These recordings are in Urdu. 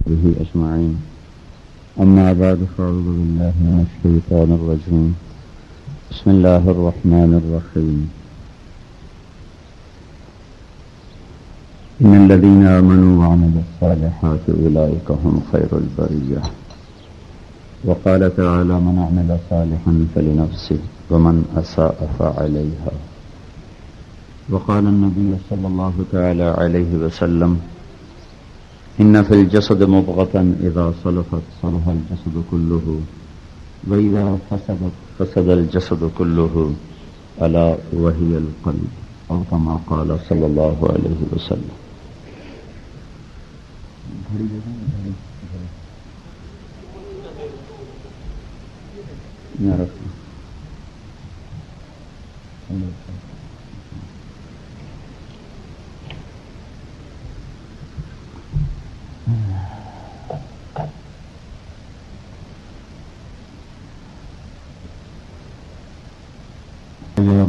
به أجمعين. أما بعد فأعوذ بالله من الشيطان الرجيم. بسم الله الرحمن الرحيم. إن الذين آمنوا وعملوا الصالحات أولئك هم خير البرية. وقال تعالى من عمل صالحا فلنفسه ومن أساء فعليها. وقال النبي صلى الله تعالى عليه وسلم إن في الجسد مضغة إذا صلحت صلح الجسد كله وإذا فسدت فسد الجسد كله ألا وهي القلب أو كما قال صلى الله عليه وسلم.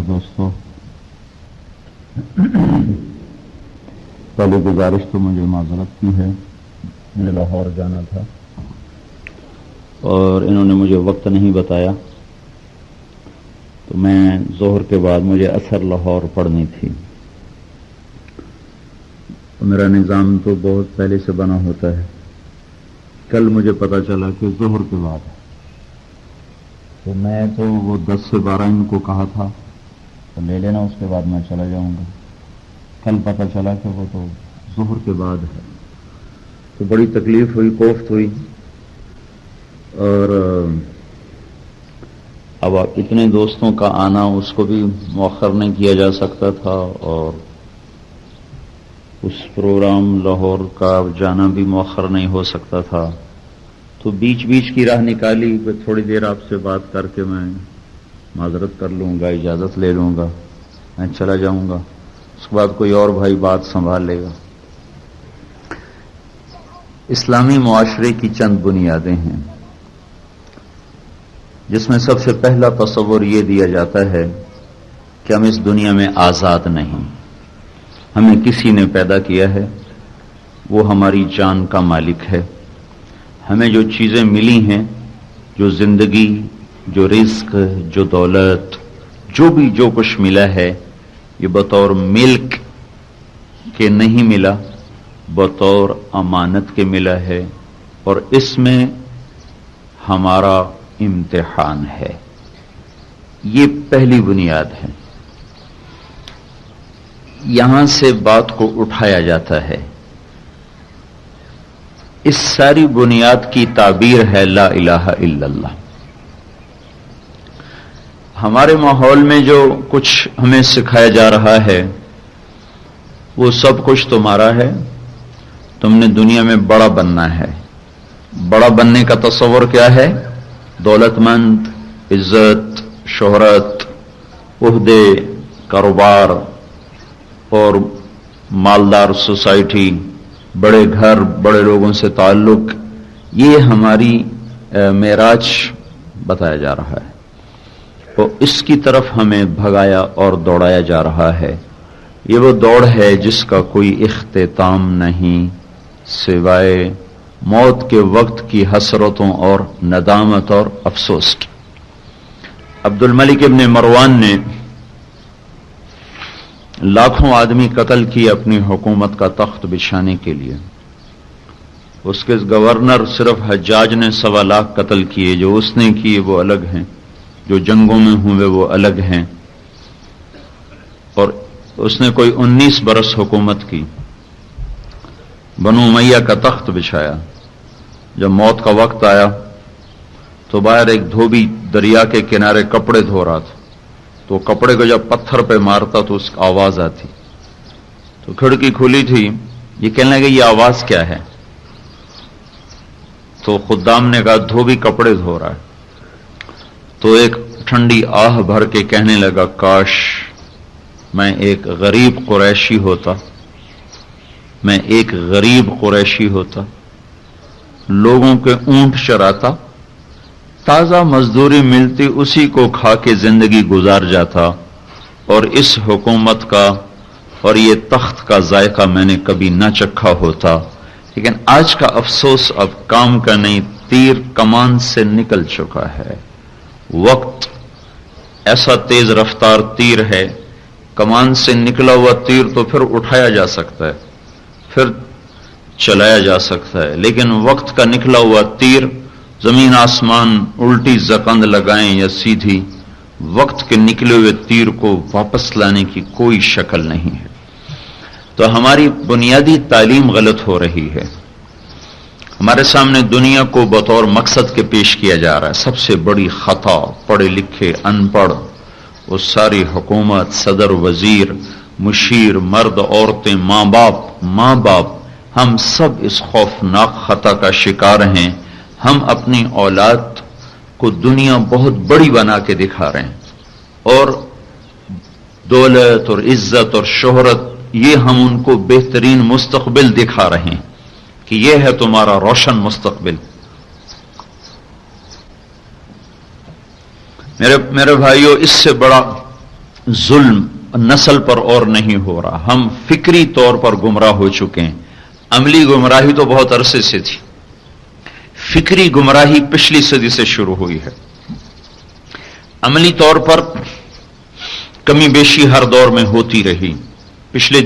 دوستو، پہلی گزارش تو مجھے معذرت کی ہے، مجھے لاہور جانا تھا اور انہوں نے مجھے وقت نہیں بتایا، تو میں ظہر کے بعد مجھے عصر لاہور پڑھنی تھی. میرا نظام تو بہت پہلے سے بنا ہوتا ہے. کل مجھے پتا چلا کہ ظہر کے بعد ہے، تو میں تو وہ 10 سے 12 ان کو کہا تھا تو لے لینا، اس کے بعد میں چلا جاؤں گا. کل پتہ چلا کہ وہ تو ظہر کے بعد ہے، تو بڑی تکلیف ہوئی، کوفت ہوئی. اور اب اتنے دوستوں کا آنا اس کو بھی مؤخر نہیں کیا جا سکتا تھا، اور اس پروگرام لاہور کا جانا بھی مؤخر نہیں ہو سکتا تھا. تو بیچ بیچ کی راہ نکالی، تھوڑی دیر آپ سے بات کر کے میں معذرت کر لوں گا، اجازت لے لوں گا، میں چلا جاؤں گا. اس کے بعد کوئی اور بھائی بات سنبھال لے گا. اسلامی معاشرے کی چند بنیادیں ہیں، جس میں سب سے پہلا تصور یہ دیا جاتا ہے کہ ہم اس دنیا میں آزاد نہیں، ہمیں کسی نے پیدا کیا ہے، وہ ہماری جان کا مالک ہے. ہمیں جو چیزیں ملی ہیں، جو زندگی، جو رزق، جو دولت، جو کچھ ملا ہے، یہ بطور ملک کے نہیں ملا، بطور امانت کے ملا ہے، اور اس میں ہمارا امتحان ہے. یہ پہلی بنیاد ہے. یہاں سے بات کو اٹھایا جاتا ہے. اس ساری بنیاد کی تعبیر ہے لا الہ الا اللہ. ہمارے ماحول میں جو کچھ ہمیں سکھایا جا رہا ہے وہ سب کچھ تمہارا ہے، تم نے دنیا میں بڑا بننا ہے. بڑا بننے کا تصور کیا ہے؟ دولت مند، عزت، شہرت، عہدے، کاروبار اور مالدار سوسائٹی، بڑے گھر، بڑے لوگوں سے تعلق، یہ ہماری معراج بتایا جا رہا ہے، اور اس کی طرف ہمیں بھگایا اور دوڑایا جا رہا ہے. یہ وہ دوڑ ہے جس کا کوئی اختتام نہیں سوائے موت کے وقت کی حسرتوں اور ندامت اور افسوس کی. عبد الملک ابن مروان نے لاکھوں آدمی قتل کیے اپنی حکومت کا تخت بچھانے کے لیے. اس کے گورنر صرف حجاج نے 1.25 لاکھ قتل کیے. جو اس نے کیے وہ الگ ہیں، جو جنگوں میں ہوئے وہ الگ ہیں. اور اس نے کوئی 19 برس حکومت کی، بنو امیہ کا تخت بچھایا. جب موت کا وقت آیا تو باہر ایک دھوبی دریا کے کنارے کپڑے دھو رہا تھا، تو کپڑے کو جب پتھر پہ مارتا تو اس کی آواز آتی. تو کھڑکی کھلی تھی، یہ کہنے لگے یہ آواز کیا ہے؟ تو خدام نے کہا دھوبی کپڑے دھو رہا ہے. تو ایک ٹھنڈی آہ بھر کے کہنے لگا کاش میں ایک غریب قریشی ہوتا، میں ایک غریب قریشی ہوتا، لوگوں کے اونٹ چراتا، تازہ مزدوری ملتی اسی کو کھا کے زندگی گزار جاتا، اور اس حکومت کا اور یہ تخت کا ذائقہ میں نے کبھی نہ چکھا ہوتا. لیکن آج کا افسوس اب کام کا نہیں، تیر کمان سے نکل چکا ہے. وقت ایسا تیز رفتار تیر ہے، کمان سے نکلا ہوا تیر تو پھر اٹھایا جا سکتا ہے، پھر چلایا جا سکتا ہے، لیکن وقت کا نکلا ہوا تیر زمین آسمان الٹی زکند لگائیں یا سیدھی، وقت کے نکلے ہوئے تیر کو واپس لانے کی کوئی شکل نہیں ہے. تو ہماری بنیادی تعلیم غلط ہو رہی ہے. ہمارے سامنے دنیا کو بطور مقصد کے پیش کیا جا رہا ہے. سب سے بڑی خطا پڑھے لکھے ان پڑھ وہ ساری حکومت، صدر، وزیر، مشیر، مرد، عورتیں، ماں باپ ہم سب اس خوفناک خطا کا شکار ہیں. ہم اپنی اولاد کو دنیا بہت بڑی بنا کے دکھا رہے ہیں، اور دولت اور عزت اور شہرت یہ ہم ان کو بہترین مستقبل دکھا رہے ہیں کہ یہ ہے تمہارا روشن مستقبل. میرے بھائیوں، اس سے بڑا ظلم نسل پر اور نہیں ہو رہا. ہم فکری طور پر گمراہ ہو چکے ہیں. عملی گمراہی تو بہت عرصے سے تھی، فکری گمراہی پچھلی صدی سے شروع ہوئی ہے. عملی طور پر کمی بیشی ہر دور میں ہوتی رہی، پچھلے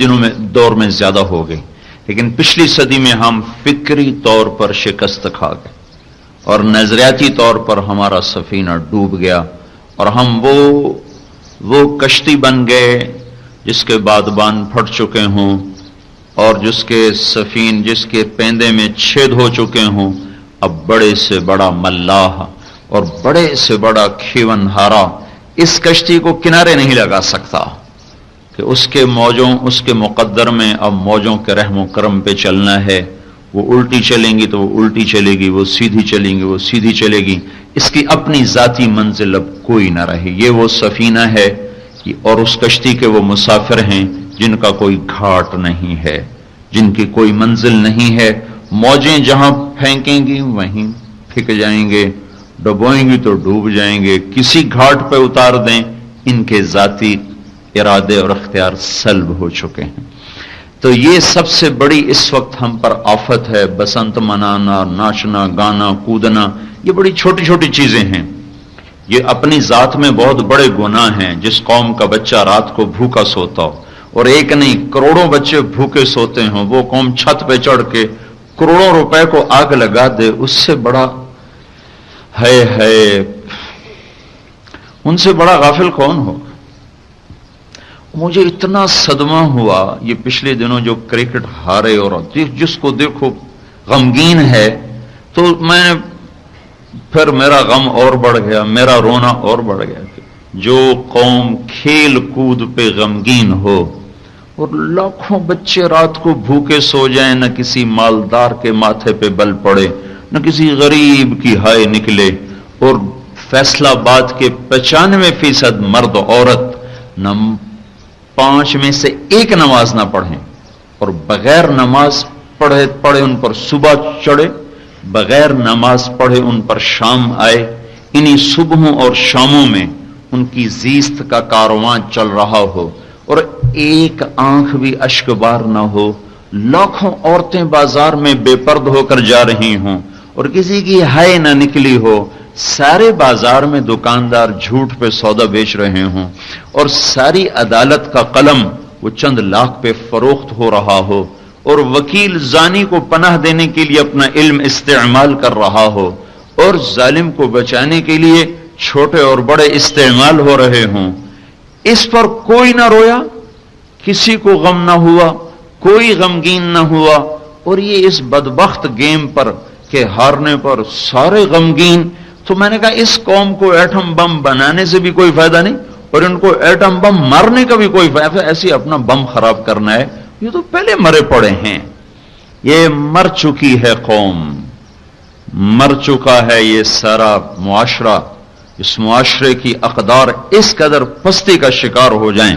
دور میں زیادہ ہو گئی، لیکن پچھلی صدی میں ہم فکری طور پر شکست کھا گئے اور نظریاتی طور پر ہمارا سفینہ ڈوب گیا، اور ہم وہ کشتی بن گئے جس کے بادبان پھٹ چکے ہوں اور جس کے پیندے میں چھید ہو چکے ہوں. اب بڑے سے بڑا ملاح اور بڑے سے بڑا کھیون ہارا اس کشتی کو کنارے نہیں لگا سکتا کہ اس کے مقدر میں اب موجوں کے رحم و کرم پہ چلنا ہے. وہ الٹی چلیں گی تو وہ الٹی چلے گی، وہ سیدھی چلیں گی وہ سیدھی چلے گی. اس کی اپنی ذاتی منزل اب کوئی نہ رہی. یہ وہ سفینہ ہے اور اس کشتی کے وہ مسافر ہیں جن کا کوئی گھاٹ نہیں ہے، جن کی کوئی منزل نہیں ہے. موجیں جہاں پھینکیں گی وہیں پھک جائیں گے، ڈبوئیں گی تو ڈوب جائیں گے. کسی گھاٹ پہ اتار دیں، ان کے ذاتی ارادے اور اختیار سلب ہو چکے ہیں. تو یہ سب سے بڑی اس وقت ہم پر آفت ہے. بسنت منانا، ناچنا، گانا، کودنا، یہ بڑی چھوٹی چھوٹی چیزیں ہیں. یہ اپنی ذات میں بہت بڑے گناہ ہیں. جس قوم کا بچہ رات کو بھوکا سوتا ہو، اور ایک نہیں کروڑوں بچے بھوکے سوتے ہوں، وہ قوم چھت پہ چڑھ کے کروڑوں روپے کو آگ لگا دے، اس سے بڑا ہے ان سے بڑا غافل کون ہو. مجھے اتنا صدمہ ہوا یہ پچھلے دنوں جو کرکٹ ہارے، اور جس کو دیکھو غمگین ہے، تو پھر میرا غم اور بڑھ گیا، میرا رونا اور بڑھ گیا. جو قوم کھیل کود پہ غمگین ہو اور لاکھوں بچے رات کو بھوکے سو جائیں، نہ کسی مالدار کے ماتھے پہ بل پڑے، نہ کسی غریب کی ہائے نکلے، اور فیصلہ آباد کے 95% مرد عورت نہ 5 میں سے 1 نماز نہ پڑھیں، اور بغیر نماز پڑھے ان پر صبح چڑھے، بغیر نماز پڑھے ان پر شام آئے. انہی صبحوں اور شاموں میں ان کی زیست کا کارواں چل رہا ہو اور ایک آنکھ بھی اشک بار نہ ہو. لاکھوں عورتیں بازار میں بے پرد ہو کر جا رہی ہوں اور کسی کی ہائے نہ نکلی ہو. سارے بازار میں دکاندار جھوٹ پہ سودا بیچ رہے ہوں، اور ساری عدالت کا قلم وہ چند لاکھ پہ فروخت ہو رہا ہو، اور وکیل زانی کو پناہ دینے کے لیے اپنا علم استعمال کر رہا ہو، اور ظالم کو بچانے کے لیے چھوٹے اور بڑے استعمال ہو رہے ہوں. اس پر کوئی نہ رویا، کسی کو غم نہ ہوا، کوئی غمگین نہ ہوا. اور یہ اس بدبخت گیم پر کہ ہارنے پر سارے غمگین. تو میں نے کہا اس قوم کو ایٹم بم بنانے سے بھی کوئی فائدہ نہیں، اور ان کو ایٹم بم مارنے کا بھی کوئی فائدہ. ایسے اپنا بم خراب کرنا ہے، یہ تو پہلے مرے پڑے ہیں. یہ مر چکی ہے قوم، مر چکا ہے یہ سارا معاشرہ. اس معاشرے کی اقدار اس قدر پستی کا شکار ہو جائیں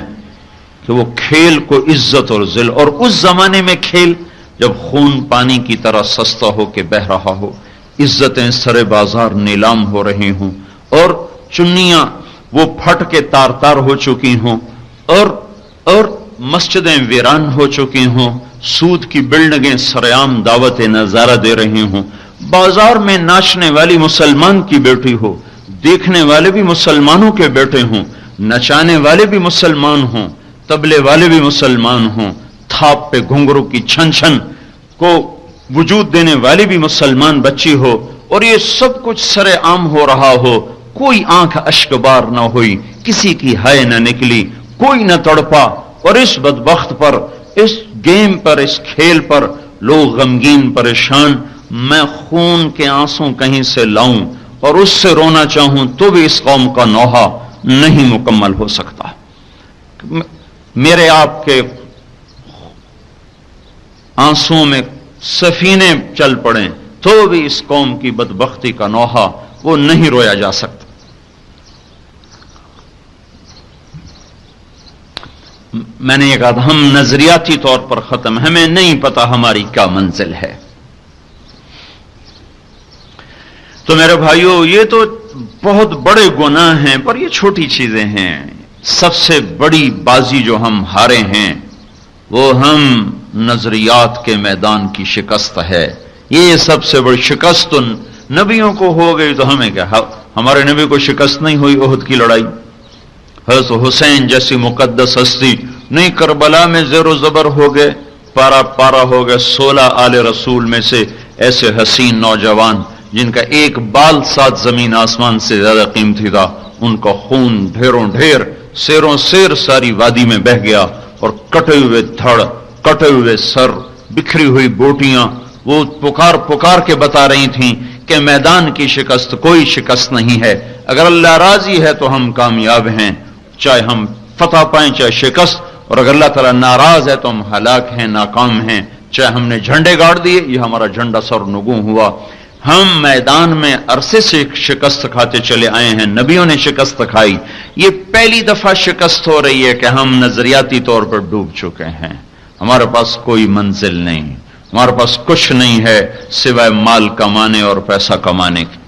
کہ وہ کھیل کو عزت اور ذل، اور اس زمانے میں کھیل جب خون پانی کی طرح سستا ہو کے بہ رہا ہو، عزتیں سرے بازار نیلام ہو رہی ہوں، اور چنیاں وہ پھٹ کے تار تار ہو چکی ہوں، اور مسجدیں ویران ہو چکی ہوں، سود کی بلڈنگیں سرعام دعوت نظارہ دے رہی ہوں، بازار میں ناچنے والی مسلمان کی بیٹی ہو، دیکھنے والے بھی مسلمانوں کے بیٹے ہوں، نچانے والے بھی مسلمان ہوں، تبلے والے بھی مسلمان ہوں، تھاپ پہ گھنگرو کی چھن چھن کو وجود دینے والی بھی مسلمان بچی ہو، اور یہ سب کچھ سر عام ہو رہا ہو، کوئی آنکھ اشک بار نہ ہوئی، کسی کی ہائے نہ نکلی، کوئی نہ تڑپا، اور اس بدبخت پر، اس گیم پر، اس کھیل پر لوگ غمگین پریشان، میں خون کے آنسوں کہیں سے لاؤں اور اس سے رونا چاہوں تو بھی اس قوم کا نوحہ نہیں مکمل ہو سکتا۔ میرے آپ کے آنسوں میں سفینے چل پڑیں تو بھی اس قوم کی بدبختی کا نوحہ وہ نہیں رویا جا سکتا۔ میں نے یہ کہا ہم نظریاتی طور پر ختم، ہمیں نہیں پتا ہماری کیا منزل ہے۔ تو میرے بھائیو، یہ تو بہت بڑے گناہ ہیں، پر یہ چھوٹی چیزیں ہیں۔ سب سے بڑی بازی جو ہم ہارے ہیں وہ ہم نظریات کے میدان کی شکست ہے۔ یہ سب سے بڑی شکست تو نبیوں کو ہو گئی، تو ہمیں کیا؟ ہمارے نبی کو شکست نہیں ہوئی احد کی لڑائی؟ حضرت حسین جیسی مقدس ہستی نہیں کربلا میں زیر و زبر ہو گئے، پارا پارا ہو گئے 16 آل رسول میں سے ایسے حسین نوجوان جن کا ایک بال 7 زمین آسمان سے زیادہ قیمتی تھا، ان کا خون ڈھیروں ڈھیر، سیروں سیر ساری وادی میں بہہ گیا، اور کٹے ہوئے دھڑ، کٹے ہوئے سر، بکھری ہوئی بوٹیاں وہ پکار پکار کے بتا رہی تھیں کہ میدان کی شکست کوئی شکست نہیں ہے، اگر اللہ راضی ہے تو ہم کامیاب ہیں، چاہے ہم فتح پائیں چاہے شکست، اور اگر اللہ تعالیٰ ناراض ہے تو ہم ہلاک ہیں، ناکام ہیں، چاہے ہم نے جھنڈے گاڑ دیے، یہ ہمارا جھنڈا سر نگوں ہوا۔ ہم میدان میں عرصے سے شکست کھاتے چلے آئے ہیں، نبیوں نے شکست کھائی، یہ پہلی دفعہ شکست ہو رہی ہے کہ ہم نظریاتی طور پر ڈوب چکے ہیں، ہمارے پاس کوئی منزل نہیں، ہمارے پاس کچھ نہیں ہے سوائے مال کمانے اور پیسہ کمانے کی۔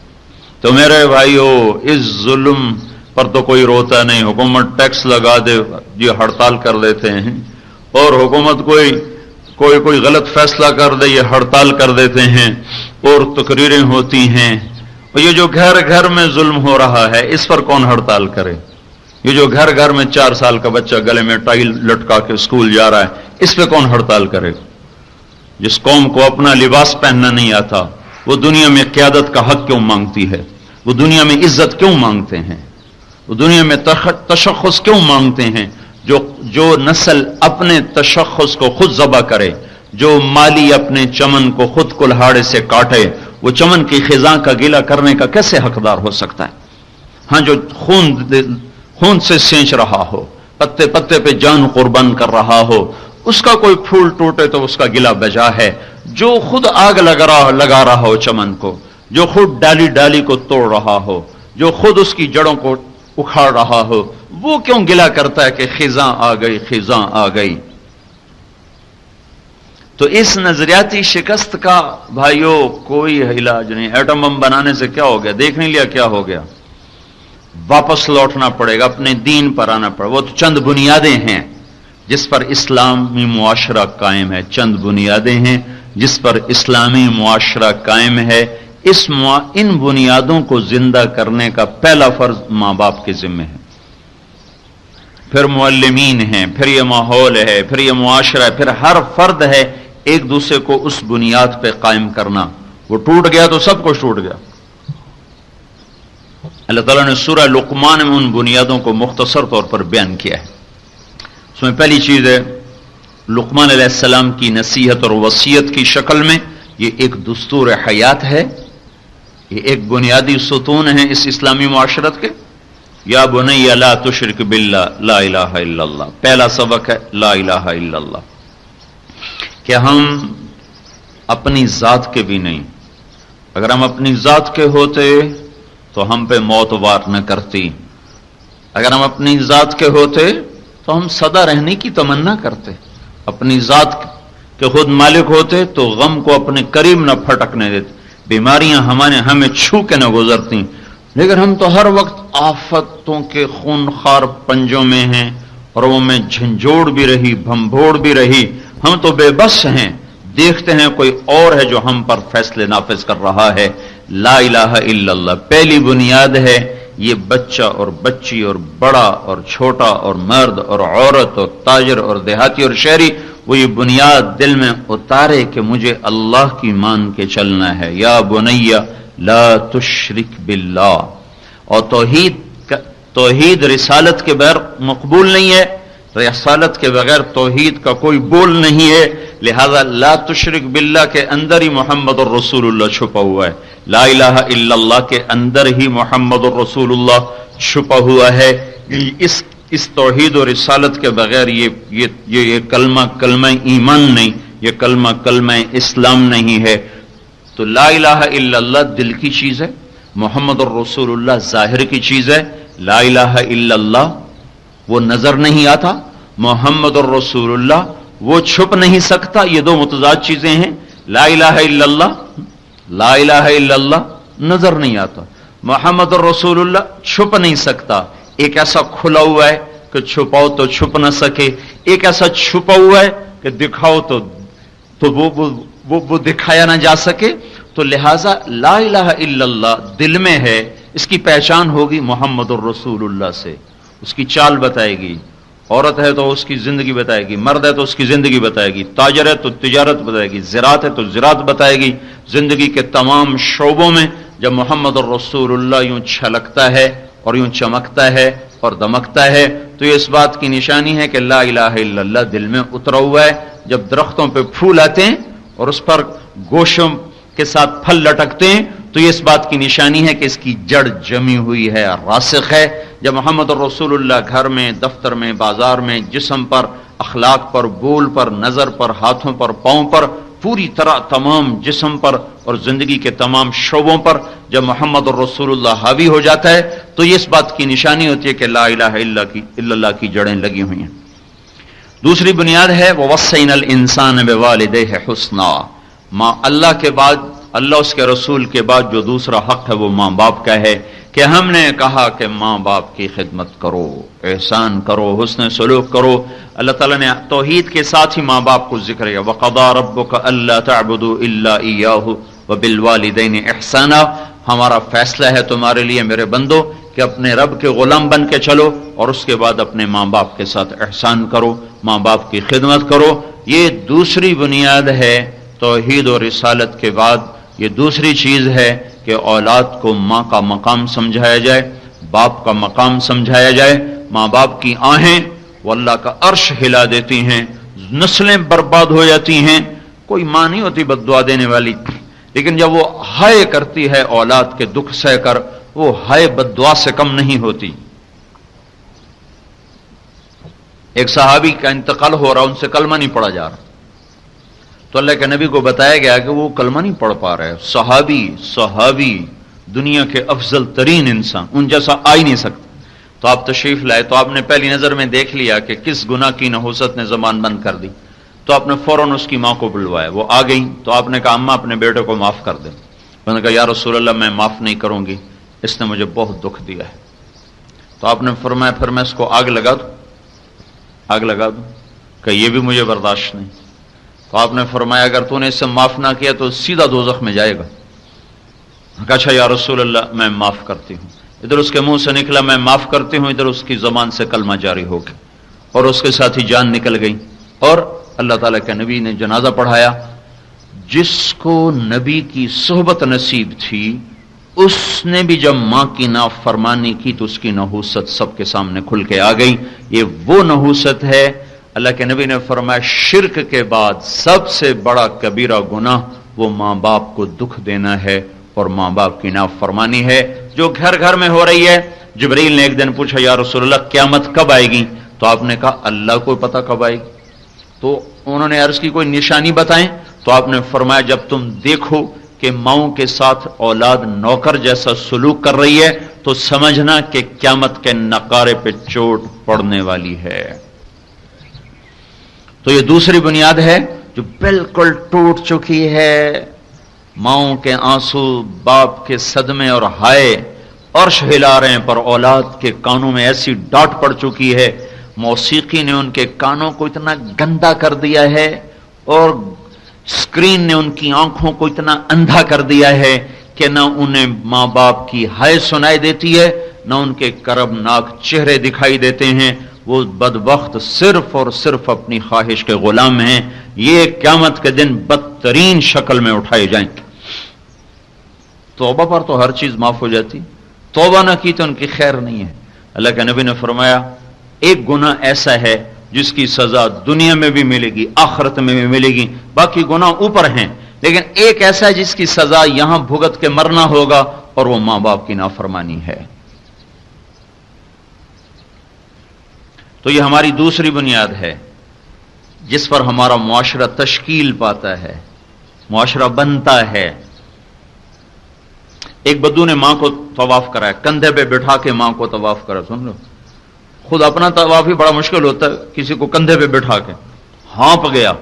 تو میرے بھائیو، اس ظلم پر تو کوئی روتا نہیں، حکومت ٹیکس لگا دے یہ ہڑتال کر دیتے ہیں، اور حکومت کوئی غلط فیصلہ کر دے یہ ہڑتال کر دیتے ہیں، اور تقریریں ہوتی ہیں، اور یہ جو گھر گھر میں ظلم ہو رہا ہے اس پر کون ہڑتال کرے؟ یہ جو گھر گھر میں 4 سال کا بچہ گلے میں ٹائی لٹکا کے اسکول جا رہا ہے، اس پہ کون ہڑتال کرے؟ جس قوم کو اپنا لباس پہننا نہیں آتا وہ دنیا میں قیادت کا حق کیوں مانگتی ہے؟ وہ دنیا میں عزت کیوں مانگتے ہیں؟ وہ دنیا میں تشخص کیوں مانگتے ہیں؟ جو نسل اپنے تشخص کو خود ذبح کرے، جو مالی اپنے چمن کو خود کلہاڑے سے کاٹے، وہ چمن کی خزاں کا گیلا کرنے کا کیسے حقدار ہو سکتا ہے؟ ہاں، جو خون سے سینچ رہا ہو، پتے پتے پہ جان قربان کر رہا ہو، اس کا کوئی پھول ٹوٹے تو اس کا گلا بجا ہے۔ جو خود آگ لگا رہا ہو چمن کو، جو خود ڈالی ڈالی کو توڑ رہا ہو، جو خود اس کی جڑوں کو اکھاڑ رہا ہو، وہ کیوں گلا کرتا ہے کہ خزاں آ گئی، خزاں آ گئی؟ تو اس نظریاتی شکست کا بھائیو کوئی علاج نہیں۔ ایٹم بم بنانے سے کیا ہو گیا؟ دیکھ نہیں لیا کیا ہو گیا؟ واپس لوٹنا پڑے گا، اپنے دین پر آنا پڑے گا۔ وہ تو چند بنیادیں ہیں جس پر اسلامی معاشرہ قائم ہے، چند بنیادیں ہیں جس پر اسلامی معاشرہ قائم ہے۔ ان بنیادوں کو زندہ کرنے کا پہلا فرض ماں باپ کے ذمہ ہے، پھر معلمین ہیں، پھر یہ ماحول ہے، پھر یہ معاشرہ ہے، پھر ہر فرد ہے ایک دوسرے کو اس بنیاد پہ قائم کرنا۔ وہ ٹوٹ گیا تو سب کچھ ٹوٹ گیا۔ اللہ تعالیٰ نے سورہ لقمان میں ان بنیادوں کو مختصر طور پر بیان کیا ہے۔ اس میں پہلی چیز ہے لقمان علیہ السلام کی نصیحت اور وصیت کی شکل میں، یہ ایک دستور حیات ہے، یہ ایک بنیادی ستون ہے اس اسلامی معاشرت کے۔ یا بنی لا تشرک باللہ لا الہ الا اللہ، پہلا سبق ہے لا الہ الا اللہ، کہ ہم اپنی ذات کے بھی نہیں، اگر ہم اپنی ذات کے ہوتے تو ہم پہ موت وار نہ کرتی، اگر ہم اپنی ذات کے ہوتے تو ہم سدا رہنے کی تمنا کرتے، اپنی ذات کے خود مالک ہوتے تو غم کو اپنے قریب نہ پھٹکنے دیتے، بیماریاں ہمیں چھو کے نہ گزرتی، لیکن ہم تو ہر وقت آفتوں کے خونخوار پنجوں میں ہیں، اور وہ میں جھنجھوڑ بھی رہی، بھمبھوڑ بھی رہی، ہم تو بے بس ہیں، دیکھتے ہیں کوئی اور ہے جو ہم پر فیصلے نافذ کر رہا ہے۔ لا الہ الا اللہ پہلی بنیاد ہے۔ یہ بچہ اور بچی اور بڑا اور چھوٹا اور مرد اور عورت اور تاجر اور دیہاتی اور شہری، وہ یہ بنیاد دل میں اتارے کہ مجھے اللہ کی مان کے چلنا ہے۔ یا بنی لا تشرک باللہ۔ اور توحید رسالت کے بغیر مقبول نہیں ہے، رسالت کے بغیر توحید کا کوئی بول نہیں ہے، لہذا لا تشرک باللہ کے اندر ہی محمد الرسول اللہ چھپا ہوا ہے، لا الہ الا اللہ کے اندر ہی محمد الرسول اللہ چھپا ہوا ہے۔ اس توحید و رسالت کے بغیر یہ کلمہ ایمان نہیں، یہ کلمہ اسلام نہیں ہے۔ تو لا الہ الا اللہ دل کی چیز ہے، محمد الرسول اللہ ظاہر کی چیز ہے۔ لا الہ الا اللہ وہ نظر نہیں آتا، محمد الرسول اللہ وہ چھپ نہیں سکتا، یہ دو متضاد چیزیں ہیں۔ لا الہ الا اللہ، لا الہ الا اللہ نظر نہیں آتا، محمد الرسول اللہ چھپ نہیں سکتا۔ ایک ایسا کھلا ہوا ہے کہ چھپاؤ تو چھپ نہ سکے، ایک ایسا چھپا ہوا ہے کہ دکھاؤ تو وہ دکھایا نہ جا سکے۔ تو لہذا لا الہ الا اللہ دل میں ہے، اس کی پہچان ہوگی محمد الرسول اللہ سے، اس کی چال بتائے گی۔ عورت ہے تو اس کی زندگی بتائے گی، مرد ہے تو اس کی زندگی بتائے گی، تاجر ہے تو تجارت بتائے گی، زراعت ہے تو زراعت بتائے گی۔ زندگی کے تمام شعبوں میں جب محمد الرسول اللہ یوں چھلکتا ہے اور یوں چمکتا ہے اور دمکتا ہے تو یہ اس بات کی نشانی ہے کہ لا الہ الا اللہ دل میں اترا ہوا ہے۔ جب درختوں پہ پھول آتے ہیں اور اس پر گوشوں کے ساتھ پھل لٹکتے ہیں تو یہ اس بات کی نشانی ہے کہ اس کی جڑ جمی ہوئی ہے، راسخ ہے۔ جب محمد الرسول اللہ گھر میں، دفتر میں، بازار میں، جسم پر، اخلاق پر، بول پر، نظر پر، ہاتھوں پر، پاؤں پر، پوری طرح تمام جسم پر اور زندگی کے تمام شعبوں پر جب محمد الرسول اللہ حاوی ہو جاتا ہے تو یہ اس بات کی نشانی ہوتی ہے کہ لا الہ الا اللہ کی جڑیں لگی ہوئی ہیں۔ دوسری بنیاد ہے وَوَصَّيْنَا الْإِنسَانَ بِوَالِدَيْهِ حُسْنًا۔ ماں اللہ کے بعد، اللہ اس کے رسول کے بعد جو دوسرا حق ہے وہ ماں باپ کا ہے کہ ہم نے کہا کہ ماں باپ کی خدمت کرو، احسان کرو، حسن سلوک کرو۔ اللہ تعالیٰ نے توحید کے ساتھ ہی ماں باپ کو ذکر کیا، وَقَضَىٰ رَبُّكَ أَلَّا تَعْبُدُوا إِلَّا إِيَّاهُ وَبِالْوَالِدَيْنِ إِحْسَانًا۔ ہمارا فیصلہ ہے تمہارے لیے میرے بندو کہ اپنے رب کے غلام بن کے چلو اور اس کے بعد اپنے ماں باپ کے ساتھ احسان کرو، ماں باپ کی خدمت کرو۔ یہ دوسری بنیاد ہے توحید و رسالت کے بعد، یہ دوسری چیز ہے کہ اولاد کو ماں کا مقام سمجھایا جائے، باپ کا مقام سمجھایا جائے۔ ماں باپ کی آہیں وہ اللہ کا عرش ہلا دیتی ہیں، نسلیں برباد ہو جاتی ہیں۔ کوئی ماں نہیں ہوتی بد دعا دینے والی، لیکن جب وہ ہائے کرتی ہے اولاد کے دکھ سہ کر، وہ ہائے بد دعا سے کم نہیں ہوتی۔ ایک صحابی کا انتقال ہو رہا، ان سے کلمہ نہیں پڑھا جا رہا، تو اللہ کے نبی کو بتایا گیا کہ وہ کلمہ نہیں پڑھ پا رہے۔ صحابی دنیا کے افضل ترین انسان، ان جیسا آ ہی نہیں سکتا۔ تو آپ تشریف لائے تو آپ نے پہلی نظر میں دیکھ لیا کہ کس گناہ کی نحوست نے زبان بند کر دی، تو آپ نے فوراً اس کی ماں کو بلوایا، وہ آ گئی تو آپ نے کہا اماں اپنے بیٹے کو معاف کر دیں۔ انہوں نے کہا یا رسول اللہ میں معاف نہیں کروں گی، اس نے مجھے بہت دکھ دیا ہے۔ تو آپ نے فرمایا پھر میں اس کو آگ لگا دوں کہ یہ بھی مجھے برداشت نہیں۔ تو آپ نے فرمایا اگر تو نے اس سے معاف نہ کیا تو سیدھا دوزخ میں جائے گا۔ کہا اچھا یا رسول اللہ میں معاف کرتی ہوں۔ ادھر اس کے منہ سے نکلا میں معاف کرتی ہوں، ادھر اس کی زبان سے کلمہ جاری ہو گیا اور اس کے ساتھ ہی جان نکل گئی۔ اور اللہ تعالیٰ کے نبی نے جنازہ پڑھایا۔ جس کو نبی کی صحبت نصیب تھی اس نے بھی جب ماں کی نافرمانی کی تو اس کی نحوست سب کے سامنے کھل کے آ گئی۔ یہ وہ نحوست ہے، اللہ کے نبی نے فرمایا شرک کے بعد سب سے بڑا کبیرہ گناہ وہ ماں باپ کو دکھ دینا ہے اور ماں باپ کی نافرمانی ہے، جو گھر گھر میں ہو رہی ہے۔ جبریل نے ایک دن پوچھا یا رسول اللہ قیامت کب آئے گی؟ تو آپ نے کہا اللہ کو پتہ کب آئے گی۔ تو انہوں نے عرض کی کوئی نشانی بتائیں؟ تو آپ نے فرمایا جب تم دیکھو کہ ماؤں کے ساتھ اولاد نوکر جیسا سلوک کر رہی ہے تو سمجھنا کہ قیامت کے نقارے پہ چوٹ پڑنے والی ہے۔ تو یہ دوسری بنیاد ہے جو بالکل ٹوٹ چکی ہے۔ ماؤں کے آنسو، باپ کے صدمے اور ہائے عرش ہلا رہے ہیں، پر اولاد کے کانوں میں ایسی ڈانٹ پڑ چکی ہے، موسیقی نے ان کے کانوں کو اتنا گندا کر دیا ہے، اور اسکرین نے ان کی آنکھوں کو اتنا اندھا کر دیا ہے کہ نہ انہیں ماں باپ کی ہائے سنائی دیتی ہے، نہ ان کے کربناک چہرے دکھائی دیتے ہیں. وہ بدبخت صرف اور صرف اپنی خواہش کے غلام ہیں. یہ قیامت کے دن بدترین شکل میں اٹھائے جائیں. توبہ پر تو ہر چیز معاف ہو جاتی، توبہ نہ کی تو ان کی خیر نہیں ہے. اللہ کے نبی نے فرمایا ایک گناہ ایسا ہے جس کی سزا دنیا میں بھی ملے گی، آخرت میں بھی ملے گی، باقی گناہ اوپر ہیں، لیکن ایک ایسا ہے جس کی سزا یہاں بھگت کے مرنا ہوگا، اور وہ ماں باپ کی نافرمانی ہے. تو یہ ہماری دوسری بنیاد ہے جس پر ہمارا معاشرہ تشکیل پاتا ہے، معاشرہ بنتا ہے. ایک بدو نے ماں کو طواف کرایا، کندھے پہ بٹھا کے ماں کو طواف کرا. سن لو، خود اپنا طواف ہی بڑا مشکل ہوتا ہے، کسی کو کندھے پہ بٹھا کے. ہانپ گیا.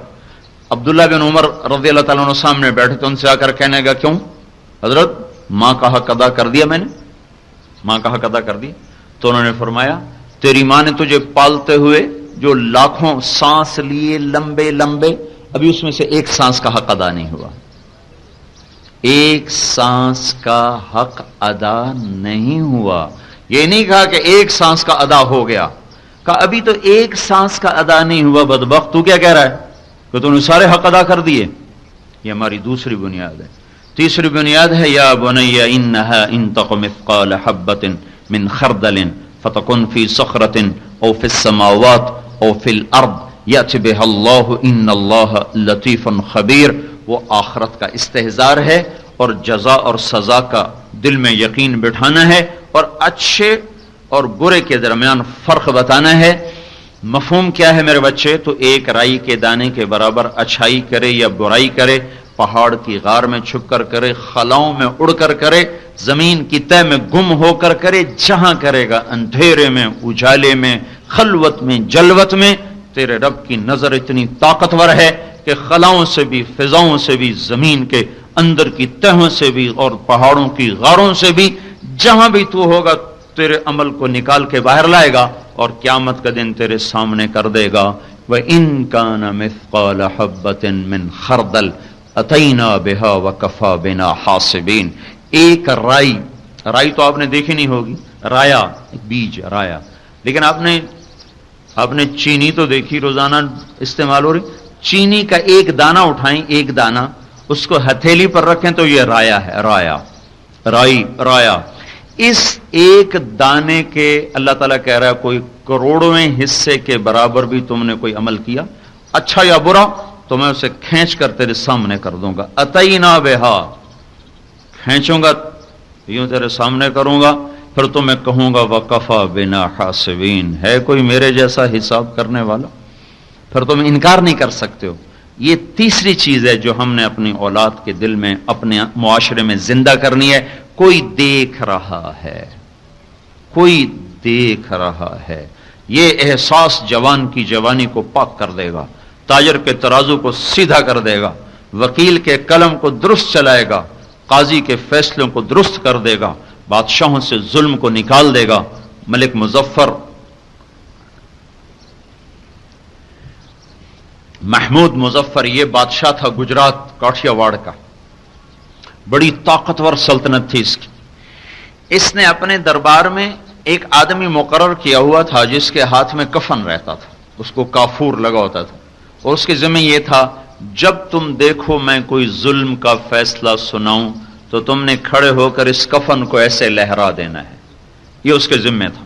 عبداللہ بن عمر رضی اللہ تعالیٰ عنہ سامنے بیٹھے تو ان سے آ کر کہنے لگا کیوں حضرت، ماں کا حق ادا کر دیا میں نے، ماں کا حق ادا کر دیا. تو انہوں نے فرمایا تیری ماں نے تجھے پالتے ہوئے جو لاکھوں سانس لیے لمبے لمبے، ابھی اس میں سے ایک سانس کا حق ادا نہیں ہوا. ایک سانس کا حق ادا نہیں ہوا. یہ نہیں کہا کہ ایک سانس کا ادا ہو گیا، کہا ابھی تو ایک سانس کا ادا نہیں ہوا. بدبخت تو کیا کہہ رہا ہے کہ تو نے سارے حق ادا کر دیے. یہ ہماری دوسری بنیاد ہے. تیسری بنیاد ہے یا بنی انہا ان تق مثقال حبۃ من خردل فتکن فی صخرۃ او فی السماوات او فی الارض یأتی بها اللہ ان اللہ لطیف خبیر. وہ آخرت کا استحضار ہے اور جزا اور سزا کا دل میں یقین بٹھانا ہے اور اچھے اور برے کے درمیان فرق بتانا ہے. مفہوم کیا ہے میرے بچے؟ تو ایک رائی کے دانے کے برابر اچھائی کرے یا برائی کرے، پہاڑ کی غار میں چھپ کر کرے، خلاؤں میں اڑ کر کرے، زمین کی تہ میں گم ہو کر کرے، جہاں کرے گا، اندھیرے میں، اجالے میں، خلوت میں، جلوت میں، تیرے رب کی نظر اتنی طاقتور ہے کہ خلاؤں سے بھی، فضاؤں سے بھی، زمین کے اندر کی تہوں سے بھی اور پہاڑوں کی غاروں سے بھی، جہاں بھی تو ہوگا تیرے عمل کو نکال کے باہر لائے گا اور قیامت کا دن تیرے سامنے کر دے گا. وَإِن كَانَ مِثْقَالَ حَبَّةٍ مِّنْ خَرْدَلٍ أَتَيْنَا بِهَا وَكَفَى بِنَا حَاسِبِينَ. ایک رائی تو آپ نے دیکھی نہیں ہوگی، رایا ایک بیج رایا، لیکن آپ نے چینی تو دیکھی روزانہ استعمال ہو رہی. چینی کا ایک دانہ اٹھائیں، ایک دانہ اس کو ہتھیلی پر رکھیں تو یہ رایا ہے، رایا. اس ایک دانے کے اللہ تعالیٰ کہہ رہا ہے کوئی کروڑویں حصے کے برابر بھی تم نے کوئی عمل کیا، اچھا یا برا، تو میں اسے کھینچ کر تیرے سامنے کر دوں گا. اتینا بہا، کھینچوں گا یوں تیرے سامنے کروں گا، پھر تو میں کہوں گا وَقَفَى بِنَا حَاسِبِينَ. ہے کوئی میرے جیسا حساب کرنے والا؟ پھر تم انکار نہیں کر سکتے ہو. یہ تیسری چیز ہے جو ہم نے اپنی اولاد کے دل میں، اپنے معاشرے میں زندہ کرنی ہے. کوئی دیکھ رہا ہے، کوئی دیکھ رہا ہے. یہ احساس جوان کی جوانی کو پاک کر دے گا، تاجر کے ترازو کو سیدھا کر دے گا، وکیل کے قلم کو درست چلائے گا، قاضی کے فیصلوں کو درست کر دے گا، بادشاہوں سے ظلم کو نکال دے گا. ملک مظفر محمود مظفر یہ بادشاہ تھا گجرات کاٹھیا واڑ کا، بڑی طاقتور سلطنت تھی اس کی. اس نے اپنے دربار میں ایک آدمی مقرر کیا ہوا تھا جس کے ہاتھ میں کفن رہتا تھا، اس کو کافور لگا ہوتا تھا، اور اس کے ذمہ یہ تھا جب تم دیکھو میں کوئی ظلم کا فیصلہ سناؤں تو تم نے کھڑے ہو کر اس کفن کو ایسے لہرا دینا ہے. یہ اس کے ذمہ تھا.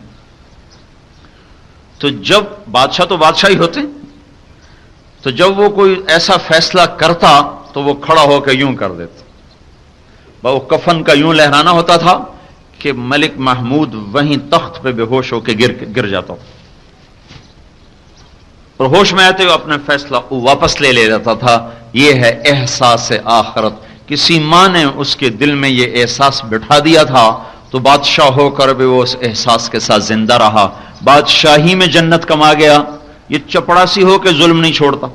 تو جب بادشاہ تو بادشاہ ہی ہوتے، تو جب وہ کوئی ایسا فیصلہ کرتا تو وہ کھڑا ہو کے یوں کر دیتا. وہ کفن کا یوں لہرانا ہوتا تھا کہ ملک محمود وہیں تخت پہ بے ہوش ہو کے گر جاتا، اور ہوش میں آتے ہوئے اپنا فیصلہ واپس لے لیتا تھا. یہ ہے احساس آخرت. کسی ماں نے اس کے دل میں یہ احساس بٹھا دیا تھا تو بادشاہ ہو کر بھی وہ اس احساس کے ساتھ زندہ رہا، بادشاہی میں جنت کما گیا. یہ چپڑاسی ہو کے ظلم نہیں چھوڑتا.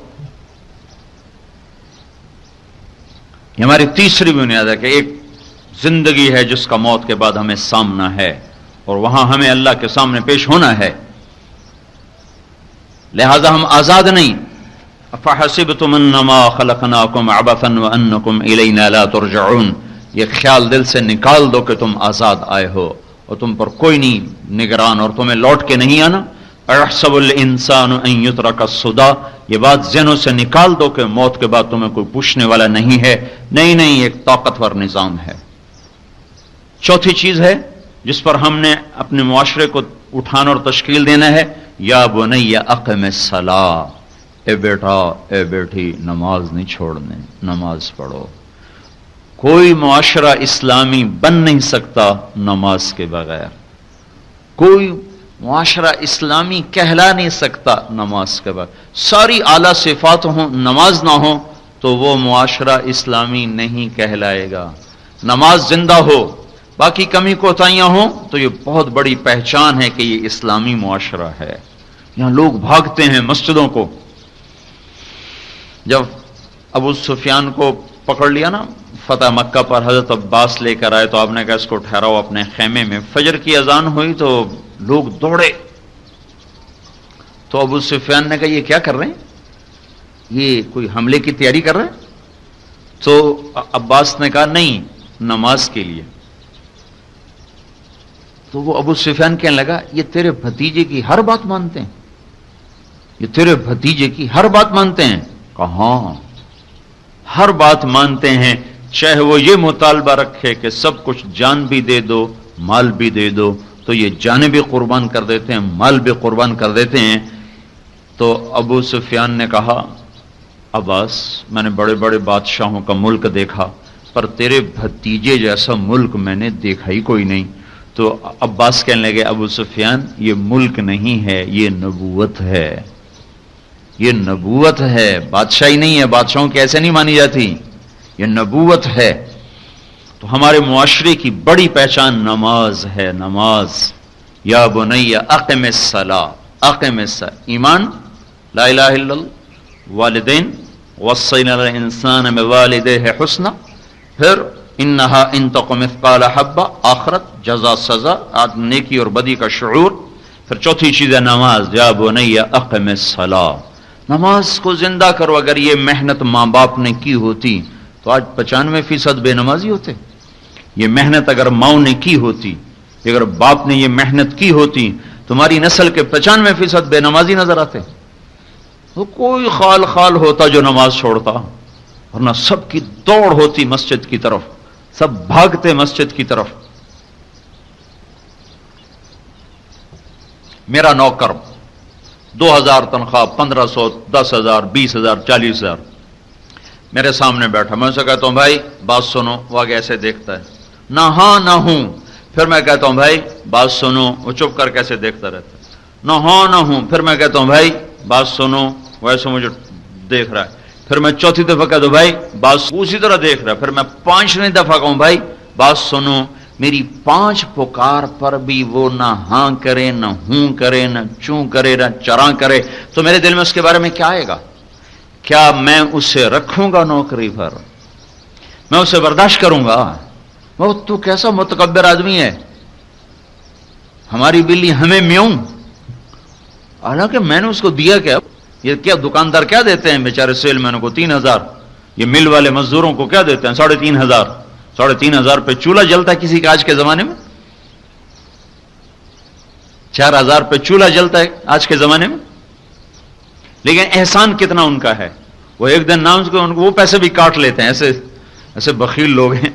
یہ ہماری تیسری بنیاد ہے کہ ایک زندگی ہے جس کا موت کے بعد ہمیں سامنا ہے اور وہاں ہمیں اللہ کے سامنے پیش ہونا ہے. لہذا ہم آزاد نہیں، افحسبتم انما خلقناکم عبثا وانکم الینا لا ترجعون، یہ خیال دل سے نکال دو کہ تم آزاد آئے ہو اور تم پر کوئی نہیں نگران اور تمہیں لوٹ کے نہیں آنا۔ احسب الانسان ان یترک سدی، یہ بات ذہنوں سے نکال دو کہ موت کے بعد تمہیں کوئی پوچھنے والا نہیں ہے، نہیں نہیں، ایک طاقتور نظام ہے۔ چوتھی چیز ہے جس پر ہم نے اپنے معاشرے کو اٹھانا اور تشکیل دینا ہے، یا بنی اقم الصلاۃ، اے بیٹا اے بیٹی نماز نہیں چھوڑنے، نماز پڑھو۔ کوئی معاشرہ اسلامی بن نہیں سکتا نماز کے بغیر، کوئی معاشرہ اسلامی کہلا نہیں سکتا نماز کے بغیر۔ ساری اعلیٰ صفات ہوں، نماز نہ ہو تو وہ معاشرہ اسلامی نہیں کہلائے گا۔ نماز زندہ ہو، باقی کمی کوتاہیاں ہوں تو یہ بہت بڑی پہچان ہے کہ یہ اسلامی معاشرہ ہے۔ یہاں لوگ بھاگتے ہیں مسجدوں کو۔ جب ابو سفیان کو پکڑ لیا نا فتح مکہ پر، حضرت عباس لے کر آئے تو آپ نے کہا اس کو ٹھہراؤ اپنے خیمے میں۔ فجر کی اذان ہوئی تو لوگ دوڑے، تو ابو سفیان نے کہا یہ کیا کر رہے ہیں، یہ کوئی حملے کی تیاری کر رہے ہیں؟ تو عباس نے کہا نہیں، نماز کے لیے۔ تو وہ ابو سفیان کہنے لگا یہ تیرے بھتیجے کی ہر بات مانتے ہیں، یہ تیرے بھتیجے کی ہر بات مانتے ہیں؟ کہا ہاں ہر بات مانتے ہیں، چاہے وہ یہ مطالبہ رکھے کہ سب کچھ جان بھی دے دو مال بھی دے دو تو یہ جانیں بھی قربان کر دیتے ہیں، مال بھی قربان کر دیتے ہیں۔ تو ابو سفیان نے کہا عباس میں نے بڑے بڑے بادشاہوں کا ملک دیکھا پر تیرے بھتیجے جیسا ملک میں نے دیکھا ہی کوئی نہیں۔ تو عباس کہنے لگے ابو سفیان یہ ملک نہیں ہے، یہ نبوت ہے، یہ نبوت ہے، بادشاہی نہیں ہے، بادشاہوں کی ایسے نہیں مانی جاتی، یہ نبوت ہے۔ تو ہمارے معاشرے کی بڑی پہچان نماز ہے، نماز۔ یا بنی اقم الصلاۃ، اقم الصلاۃ، ایمان لا الہ الا اللہ، والدین وصینا الانسان بوالدیہ حسنا، پھر انہا ان تق مثقال حبہ، آخرت جزا سزا، نیکی اور بدی کا شعور، پھر چوتھی چیز ہے نماز۔ یا بنی اقم الصلاۃ، نماز کو زندہ کرو۔ اگر یہ محنت ماں باپ نے کی ہوتی تو آج 95% بے نمازی ہوتے۔ یہ محنت اگر ماں نے کی ہوتی، اگر باپ نے یہ محنت کی ہوتی، تمہاری نسل کے 95% بے نمازی نظر آتے۔ تو کوئی خال خال ہوتا جو نماز چھوڑتا، ورنہ سب کی دوڑ ہوتی مسجد کی طرف، سب بھاگتے مسجد کی طرف۔ میرا نوکر 2000 تنخواہ، 1500، 10,000، 20,000، 40,000 میرے سامنے بیٹھا، میں اسے کہتا ہوں بھائی بات سنو، وہ آگے ایسے دیکھتا ہے، نہ ہاں نہ ہوں۔ پھر میں کہتا ہوں بھائی بات سنو، وہ چپ کر کیسے دیکھتا رہتا ہے، نہ ہاں نہ ہوں۔ پھر میں کہتا ہوں بھائی بات سنو، وہ ایسے مجھے دیکھ رہا ہے۔ پھر میں چوتھی دفعہ کہتا ہوں بھائی بات، اسی طرح دیکھ رہا ہے۔ پھر میں 5ویں دفعہ کہوں بھائی بات سنو، میری 5 پکار پر بھی وہ نہ ہاں کرے، نہ ہوں کرے، نہ چوں کرے، نہ چراں کرے، تو میرے دل میں اس کے بارے میں کیا آئے گا؟ کیا میں اسے رکھوں گا نوکری پر؟ میں اسے برداشت کروں گا؟ وہ تو کیسا متکبر آدمی ہے، ہماری بلی ہمیں میوں، حالانکہ میں نے اس کو دیا کیا؟ یہ کیا دکاندار کیا دیتے ہیں بیچارے سیل مینوں کو 3,000، یہ مل والے مزدوروں کو کیا دیتے ہیں 3,500، 3,500 پہ چولہا جلتا ہے کسی کا آج کے زمانے میں، 4,000 پہ چولہا جلتا ہے آج کے زمانے میں۔ لیکن احسان کتنا ان کا ہے، وہ ایک دن نام کو ان کو وہ پیسے بھی کاٹ لیتے ہیں، ایسے بخیل لوگ ہیں۔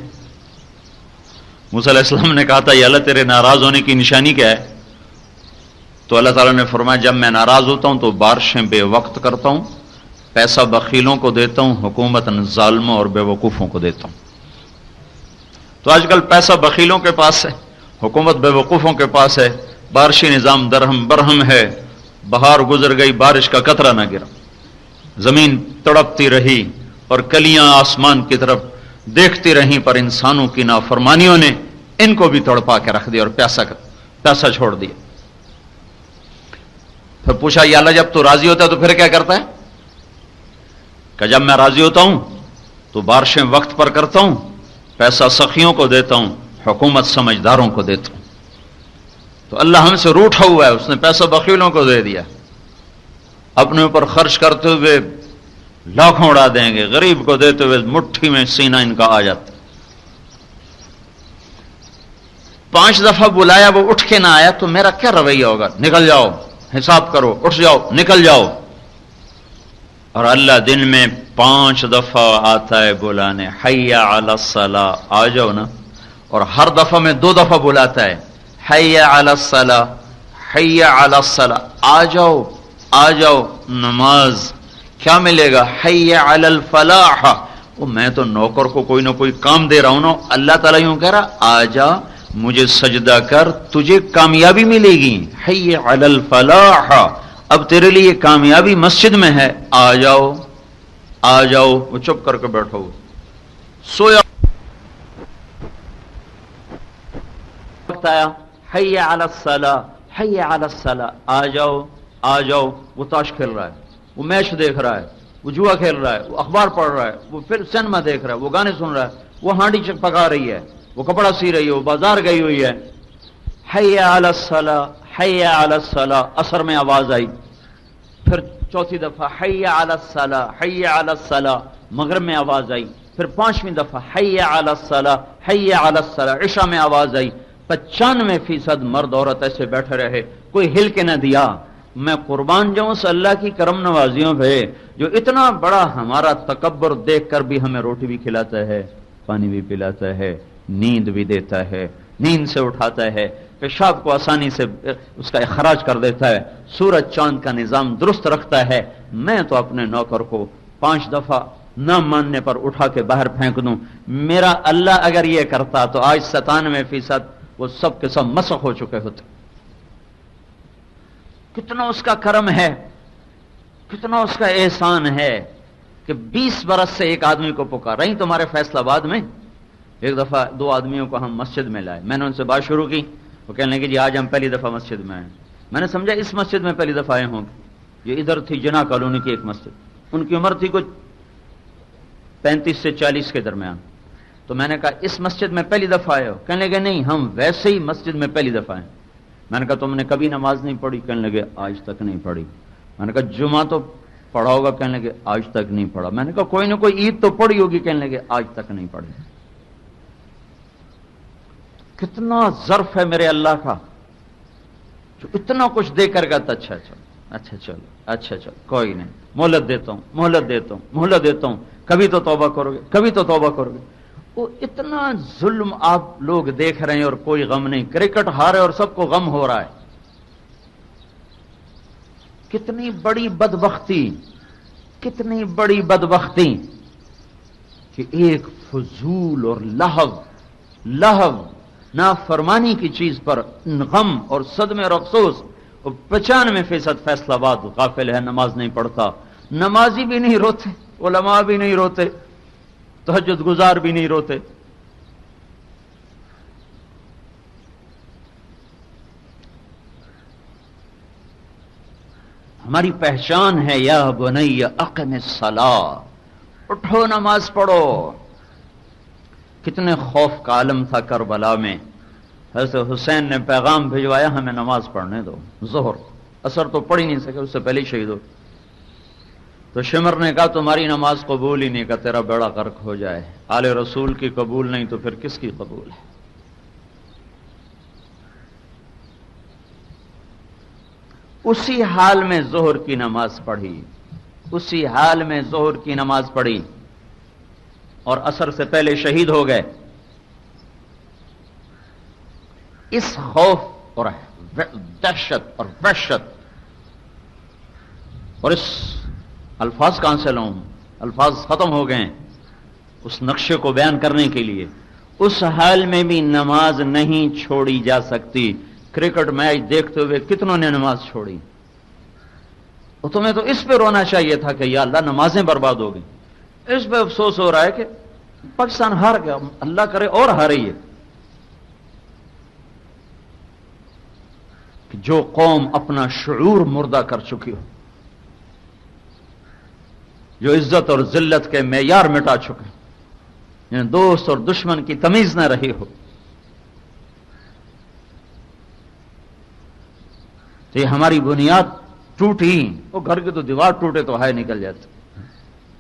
موسیٰ علیہ السلام نے کہا تھا یا اللہ تیرے ناراض ہونے کی نشانی کیا ہے؟ تو اللہ تعالیٰ نے فرمایا جب میں ناراض ہوتا ہوں تو بارشیں بے وقت کرتا ہوں، پیسہ بخیلوں کو دیتا ہوں، حکومت ظالموں اور بے وقوفوں کو دیتا ہوں۔ تو آج کل پیسہ بخیلوں کے پاس ہے، حکومت بے وقوفوں کے پاس ہے، بارشی نظام درہم برہم ہے، بہار گزر گئی بارش کا قطرہ نہ گرا، زمین تڑپتی رہی اور کلیاں آسمان کی طرف دیکھتی رہیں، پر انسانوں کی نافرمانیوں نے ان کو بھی تڑپا کے رکھ دیا اور پیاسا چھوڑ دیا۔ پھر پوچھا یا اللہ جب تو راضی ہوتا ہے تو پھر کیا کرتا ہے؟ کہ جب میں راضی ہوتا ہوں تو بارشیں وقت پر کرتا ہوں، پیسہ سخیوں کو دیتا ہوں، حکومت سمجھداروں کو دیتا ہوں۔ تو اللہ ہم سے روٹھا ہوا ہے، اس نے پیسہ بخیلوں کو دے دیا، اپنے اوپر خرچ کرتے ہوئے لاکھوں اڑا دیں گے، غریب کو دیتے ہوئے مٹھی میں سینہ ان کا آ جاتا۔ 5 دفعہ بلایا، وہ اٹھ کے نہ آیا تو میرا کیا رویہ ہوگا؟ نکل جاؤ، حساب کرو، اٹھ جاؤ، نکل جاؤ۔ اور اللہ دن میں 5 دفعہ آتا ہے بلانے، حی علی الصلاۃ، آ جاؤ نا۔ اور ہر دفعہ میں 2 دفعہ بلاتا ہے، حی علی الصلاۃ، حی علی الصلاۃ، آ جاؤ آ جاؤ نماز۔ کیا ملے گا؟ حی علی الفلاح۔ وہ میں تو نوکر کو کوئی نہ کوئی کام دے رہا ہوں نا، اللہ تعالیٰ یوں کہہ رہا آ جا مجھے سجدہ کر، تجھے کامیابی ملے گی۔ حی علی الفلاح، اب تیرے لیے کامیابی مسجد میں ہے، آ جاؤ آ جاؤ۔ وہ چپ کر کے بیٹھو، سویا وقت آیا، حی علی الصلاۃ، حی علی الصلاۃ، آ جاؤ آ جاؤ۔ وہ تاش کھیل رہا ہے، وہ میچ دیکھ رہا ہے، وہ جوا کھیل رہا ہے، وہ اخبار پڑھ رہا ہے، وہ پھر سینما دیکھ رہا ہے، وہ گانے سن رہا ہے، وہ ہانڈی پکا رہی ہے، وہ کپڑا سی رہی ہے، وہ بازار گئی ہوئی ہے۔ حی علی الصلاۃ، حی علی الصلاۃ، عصر میں آواز آئی، پھر 4تھی دفعہ حی علی الصلاۃ، حی علی الصلاۃ، مغرب میں آواز آئی، پھر 5ویں دفعہ حی علی الصلاۃ، حی علی الصلاۃ، عشاء میں آواز آئی۔ 95% مرد عورت ایسے بیٹھے رہے، کوئی ہل کے نہ دیا۔ میں قربان جاؤں اس اللہ کی کرم نوازیوں پہ جو اتنا بڑا ہمارا تکبر دیکھ کر بھی ہمیں روٹی بھی کھلاتا ہے، پانی بھی پلاتا ہے، نیند بھی دیتا ہے، نیند سے اٹھاتا ہے، پیشاب کو آسانی سے اس کا اخراج کر دیتا ہے، سورج چاند کا نظام درست رکھتا ہے۔ میں تو اپنے نوکر کو 5 دفعہ نہ ماننے پر اٹھا کے باہر پھینک دوں۔ میرا اللہ اگر یہ کرتا تو آج 97% وہ سب کے سب مسخ ہو چکے ہوتے۔ کتنا اس کا کرم ہے، کتنا اس کا احسان ہے کہ 20 برس سے ایک آدمی کو پکار رہی تمہارے فیصل آباد میں۔ ایک دفعہ 2 آدمیوں کو ہم مسجد میں لائے، میں نے ان سے بات شروع کی، وہ کہنے لگے جی آج ہم پہلی دفعہ مسجد میں آئے۔ میں نے سمجھا اس مسجد میں پہلی دفعہ آئے ہوں گے۔ یہ ادھر تھی جناح کالونی کی ایک مسجد، ان کی عمر تھی کچھ 35 سے 40 کے درمیان۔ تو میں نے کہا اس مسجد میں پہلی دفعہ آئے ہو؟ کہنے لگے نہیں ہم ویسے ہی مسجد میں پہلی دفعہ آئے۔ میں نے کہا تم نے کبھی نماز نہیں پڑھی؟ کہنے لگے آج تک نہیں پڑھی۔ میں نے کہا جمعہ تو پڑھا ہوگا؟ کہنے لگے آج تک نہیں پڑھا۔ میں نے کہا کوئی نہ کوئی عید تو پڑھی ہوگی؟ کہنے لگے آج تک نہیں پڑھی۔ کتنا ظرف ہے میرے اللہ کا جو اتنا کچھ دے کر گا۔ اچھا چلو کوئی نہیں، مہلت دیتا ہوں مہلت دیتا ہوں مہلت دیتا ہوں، کبھی تو توبہ کرو گے کبھی تو توبہ کرو گے۔ وہ اتنا ظلم آپ لوگ دیکھ رہے ہیں اور کوئی غم نہیں، کرکٹ ہارے اور سب کو غم ہو رہا ہے۔ کتنی بڑی بدبختی، کتنی بڑی بدبختی کہ ایک فضول اور لہو نافرمانی کی چیز پر غم اور صدمے اور افسوس۔ اور 95% فیصل آباد غافل ہے، نماز نہیں پڑھتا، نمازی بھی نہیں روتے، علماء بھی نہیں روتے، تہجد گزار بھی نہیں روتے۔ ہماری پہچان ہے یا بنی اقم الصلاۃ، اٹھو نماز پڑھو۔ کتنے خوف کا عالم تھا کربلا میں، حضرت حسین نے پیغام بھجوایا ہمیں نماز پڑھنے دو، ظہر اثر تو پڑھ ہی نہیں سکے، اس سے پہلے شہید ہو۔ تو شمر نے کہا تمہاری نماز قبول ہی نہیں، کہ تیرا بیڑا غرق ہو جائے، آل رسول کی قبول نہیں تو پھر کس کی قبول ہے؟ اسی حال میں ظہر کی نماز پڑھی، اسی حال میں ظہر کی نماز پڑھی اور عصر سے پہلے شہید ہو گئے۔ اس خوف اور دہشت اور وحشت اور اس الفاظ کہاں سے لاؤں، الفاظ ختم ہو گئے اس نقشے کو بیان کرنے کے لیے۔ اس حال میں بھی نماز نہیں چھوڑی جا سکتی۔ کرکٹ میچ دیکھتے ہوئے کتنوں نے نماز چھوڑی؟ اور تمہیں تو اس پہ رونا چاہیے تھا کہ یا اللہ نمازیں برباد ہو گئی۔ اس پہ افسوس ہو رہا ہے کہ پاکستان ہار گیا، اللہ کرے اور ہارے ہے۔ کہ جو قوم اپنا شعور مردہ کر چکی ہو، جو عزت اور ذلت کے معیار مٹا چکے، یعنی دوست اور دشمن کی تمیز نہ رہی ہو، تو یہ ہماری بنیاد ٹوٹی۔ وہ گھر کی تو دیوار ٹوٹے تو ہائے نکل جاتے،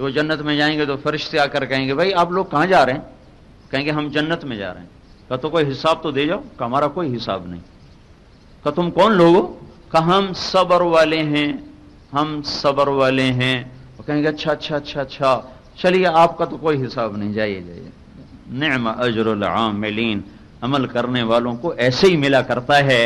کہ وہ جنت میں جائیں گے تو فرشتے آ کر کہیں گے بھائی آپ لوگ کہاں جا رہے ہیں؟ کہیں گے ہم جنت میں جا رہے ہیں۔ کہا تو کوئی حساب تو دے جاؤ۔ کہ ہمارا کوئی حساب نہیں۔ کہ تم کون لوگ ہو؟ کہ ہم صبر والے ہیں، ہم صبر والے ہیں۔ وہ کہیں گے اچھا اچھا اچھا اچھا، چلیے آپ کا تو کوئی حساب نہیں، جائیے جائیے۔ نعم اجر العاملین، عمل کرنے والوں کو ایسے ہی ملا کرتا ہے۔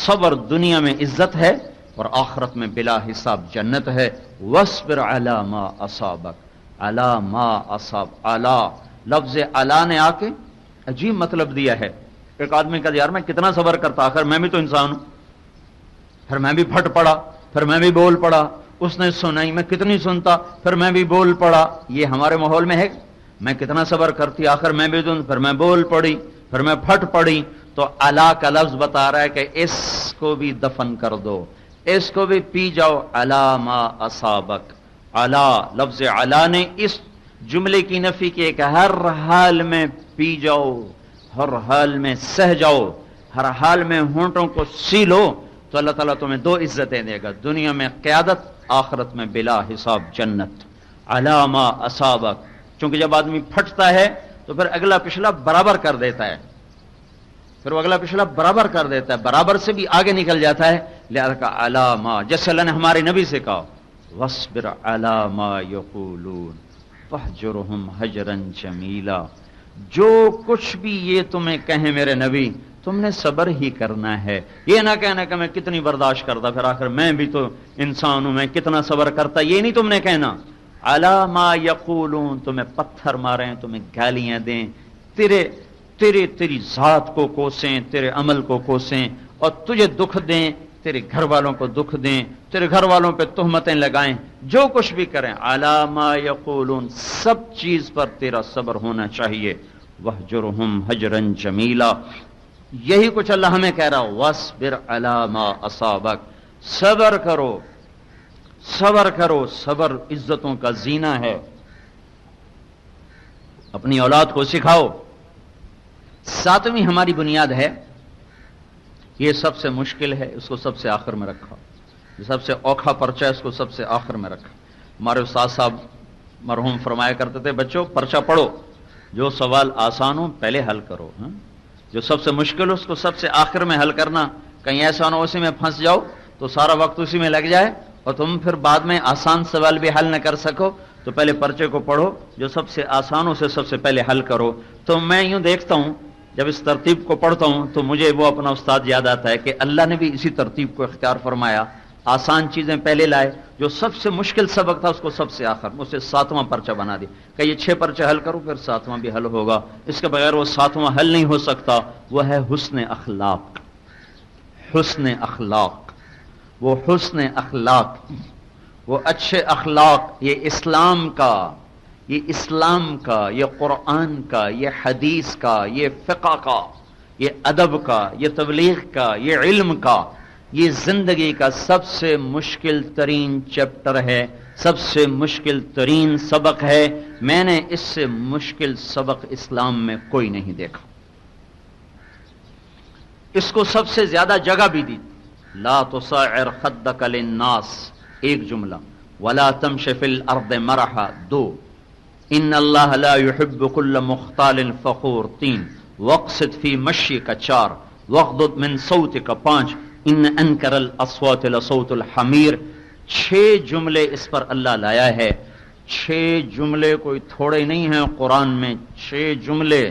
صبر دنیا میں عزت ہے اور آخرت میں بلا حساب جنت ہے۔ وَاصْبِرْ عَلَى مَا أَصَابَكَ، عَلَى مَا أَصَابَ، عَلَى لفظ عَلَى نے آ کے عجیب مطلب دیا ہے۔ ایک آدمی کہا یار میں کتنا صبر کرتا، آخر میں بھی تو انسان ہوں، پھر میں بھی پھٹ پڑا، پھر میں بھی بول پڑا، اس نے سنائی میں کتنی سنتا، پھر میں بھی بول پڑا۔ یہ ہمارے ماحول میں ہے، میں کتنا صبر کرتی، آخر میں بھی دوں، پھر میں بول پڑی، پھر میں پھٹ پڑی۔ تو علا کا لفظ بتا رہا ہے کہ اس کو بھی دفن کر دو، اس کو بھی پی جاؤ۔ علا ما اصابک، علا لفظ علا نے اس جملے کی نفی کی کہ ہر حال میں پی جاؤ، ہر حال میں سہ جاؤ، ہر حال میں ہونٹوں کو سی لو، تو اللہ تعالیٰ تمہیں دو عزتیں دے گا، دنیا میں قیادت، آخرت میں بلا حساب جنت۔ علا ما اصابک، چونکہ جب آدمی پھٹتا ہے تو پھر اگلا پچھلا برابر کر دیتا ہے، پھر وہ اگلا پچھلا برابر کر دیتا ہے، برابر سے بھی آگے نکل جاتا ہے۔ لہذا کا علا ما، جیسے اللہ نے ہمارے نبی سے کہا وَاصْبِرْ عَلَى مَا يَقُولُونَ وَاهْجُرْهُمْ هَجْرًا جَمِيلًا، جو کچھ بھی یہ تمہیں کہیں میرے نبی تم نے صبر ہی کرنا ہے، یہ نہ کہنا کہ میں کتنی برداشت کرتا، پھر آخر میں بھی تو انسان ہوں، میں کتنا صبر کرتا، یہ نہیں تم نے کہنا۔ عَلَى مَا يَقُولُونَ، تمہیں پتھر ماریں، تمہیں گالیاں دیں، تیری ذات کو کوسیں، تیرے عمل کو کوسیں، اور تجھے دکھ دیں، تیرے گھر والوں کو دکھ دیں، تیرے گھر والوں پہ تہمتیں لگائیں، جو کچھ بھی کریں، عَلَى مَا يَقُولُونَ، سب چیز پر تیرا صبر ہونا چاہیے۔ وَاهْجُرْهُمْ هَجْرًا جَمِيلًا، یہی کچھ اللہ ہمیں کہہ رہا، وَاصْبِرْ عَلَى مَا أَصَابَكَ، صبر کرو، صبر کرو، صبر عزتوں کا زینہ ہے۔ اپنی اولاد کو سکھاؤ۔ ساتویں ہماری بنیاد ہے، یہ سب سے مشکل ہے، اس کو سب سے آخر میں رکھا، یہ سب سے اوکھا پرچہ ہے، اس کو سب سے آخر میں رکھا۔ ہمارے استاد صاحب مرحوم فرمایا کرتے تھے بچوں پرچہ پڑھو، جو سوال آسان ہو پہلے حل کرو، جو سب سے مشکل ہو اس کو سب سے آخر میں حل کرنا، کہیں ایسا نہ اسی میں پھنس جاؤ تو سارا وقت اسی میں لگ جائے اور تم پھر بعد میں آسان سوال بھی حل نہ کر سکو۔ تو پہلے پرچے کو پڑھو، جو سب سے آسان اسے سب سے پہلے حل کرو۔ تو میں یوں دیکھتا ہوں جب اس ترتیب کو پڑھتا ہوں تو مجھے وہ اپنا استاد یاد آتا ہے کہ اللہ نے بھی اسی ترتیب کو اختیار فرمایا، آسان چیزیں پہلے لائے، جو سب سے مشکل سبق تھا اس کو سب سے آخر، اسے 7واں پرچہ بنا دیا کہ یہ 6 پرچے حل کرو پھر 7واں بھی حل ہوگا، اس کے بغیر وہ 7واں حل نہیں ہو سکتا۔ وہ ہے حسن اخلاق، حسن اخلاق، وہ حسن اخلاق، وہ اچھے اخلاق، یہ اسلام کا، یہ اسلام کا، یہ قرآن کا، یہ حدیث کا، یہ فقہ کا، یہ ادب کا، یہ تبلیغ کا، یہ علم کا، یہ زندگی کا سب سے مشکل ترین چیپٹر ہے، سب سے مشکل ترین سبق ہے۔ میں نے اس سے مشکل سبق اسلام میں کوئی نہیں دیکھا۔ اس کو سب سے زیادہ جگہ بھی دی، لا تصعر خدک للناس، ایک جملہ، ولا تمش فی الارض مرحا، 2، ان اللہ لا يحب كل مختال فخور، 3، واقصد فی مشیک، 4، واغضض من صوتک، 5، ان انکر الاصوات لصوت الحمیر۔ 6 جملے اس پر اللہ لایا ہے۔ 6 جملے کوئی تھوڑے نہیں ہیں قرآن میں، 6 جملے۔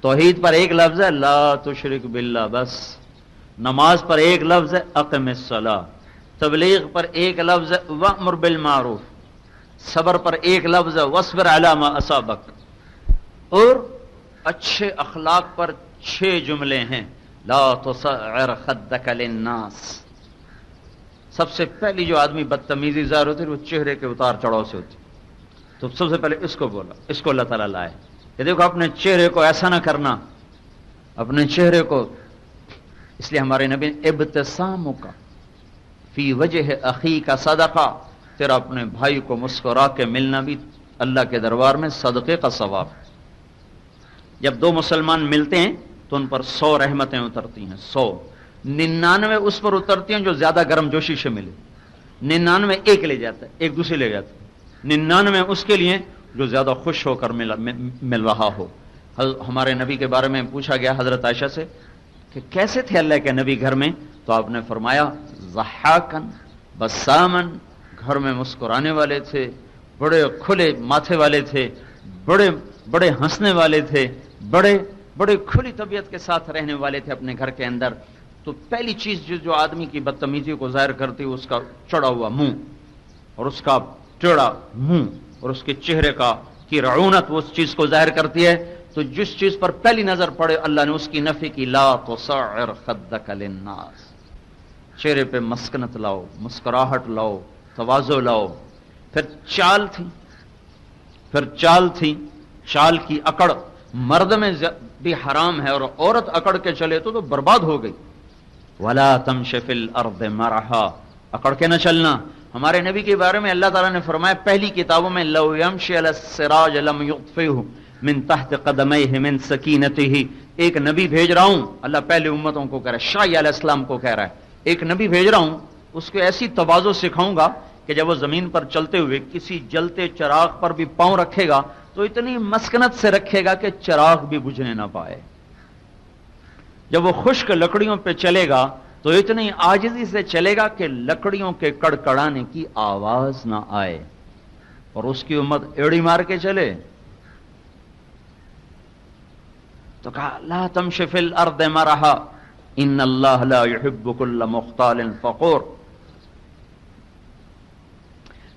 توحید پر ایک لفظ ہے لا تشرک باللہ، بس۔ نماز پر ایک لفظ ہے اقم الصلاۃ، تبلیغ پر ایک لفظ ہے وامر بالمعروف، صبر پر ایک لفظ ہے واصبر علی ما اصابک، اور اچھے اخلاق پر 6 جملے ہیں، لا تصعر خدک للناس۔ سب سے پہلی جو آدمی بدتمیزی ظاہر ہوتی ہے وہ چہرے کے اتار چڑھاؤ سے ہوتی، تو سب سے پہلے اس کو بولا، اس کو اللہ تعالیٰ لائے کہ دیکھو اپنے چہرے کو ایسا نہ کرنا، اپنے چہرے کو، اس لیے ہمارے نبی ابتسامک فی وجہ اخی کا صدقہ، تیرا اپنے بھائی کو مسکرا کے ملنا بھی اللہ کے دربار میں صدقے کا ثواب۔ جب 2 مسلمان ملتے ہیں تو ان پر 100 رحمتیں اترتی ہیں، 100، 99 اس پر اترتی ہیں جو زیادہ گرم جوشی سے ملے، 99 ایک لے جاتا ہے، ایک دوسرے لے جاتا ہے، 99 اس کے لیے جو زیادہ خوش ہو کر مل رہا ہو۔ ہمارے نبی کے بارے میں پوچھا گیا حضرت عائشہ سے کہ کیسے تھے اللہ کے نبی گھر میں، تو آپ نے فرمایا ضحاکن بسامن، گھر میں مسکرانے والے تھے، بڑے کھلے ماتھے والے تھے، بڑے ہنسنے والے تھے، بڑے کھلی طبیعت کے ساتھ رہنے والے تھے اپنے گھر کے اندر۔ تو پہلی چیز جو آدمی کی بدتمیزی کو ظاہر کرتی ہے اس کا چڑھا ہوا منہ اور اس کا ٹیڑھا منہ اور اس کے چہرے کی رعونت وہ اس چیز کو ظاہر کرتی ہے۔ تو جس چیز پر پہلی نظر پڑے اللہ نے اس کی نفی کی، لا تصعر خدک للناس، چہرے پہ مسکنت لاؤ، مسکراہٹ لاؤ، تواضع لاؤ۔ پھر چال تھی، چال کی اکڑ مرد میں بھی حرام ہے، اور عورت اکڑ کے چلے تو برباد ہو گئی۔ ولا تمش فی الارض مرحا، اکڑ کے نہ چلنا۔ ہمارے نبی کے بارے میں اللہ تعالیٰ نے فرمایا پہلی کتابوں میں لو یمشی علی السراج لم یطفئہ من تحت قدمیہ من سکینتہ، ایک نبی بھیج رہا ہوں، اللہ پہلے امتوں کو کہہ رہا ہے، شاہ علیہ السلام کو کہہ رہا ہے، ایک نبی بھیج رہا ہوں، اس کو ایسی تواضع سکھاؤں گا کہ جب وہ زمین پر چلتے ہوئے کسی جلتے چراغ پر بھی پاؤں رکھے گا تو اتنی مسکنت سے رکھے گا کہ چراغ بھی بجھنے نہ پائے۔ جب وہ خشک لکڑیوں پہ چلے گا تو اتنی عاجزی سے چلے گا کہ لکڑیوں کے کڑکڑانے کی آواز نہ آئے، اور اس کی امت ایڑی مار کے چلے۔ تو کہا لا تمشی فی الارض مرحا ان اللہ لا يحب كل مختال فخور،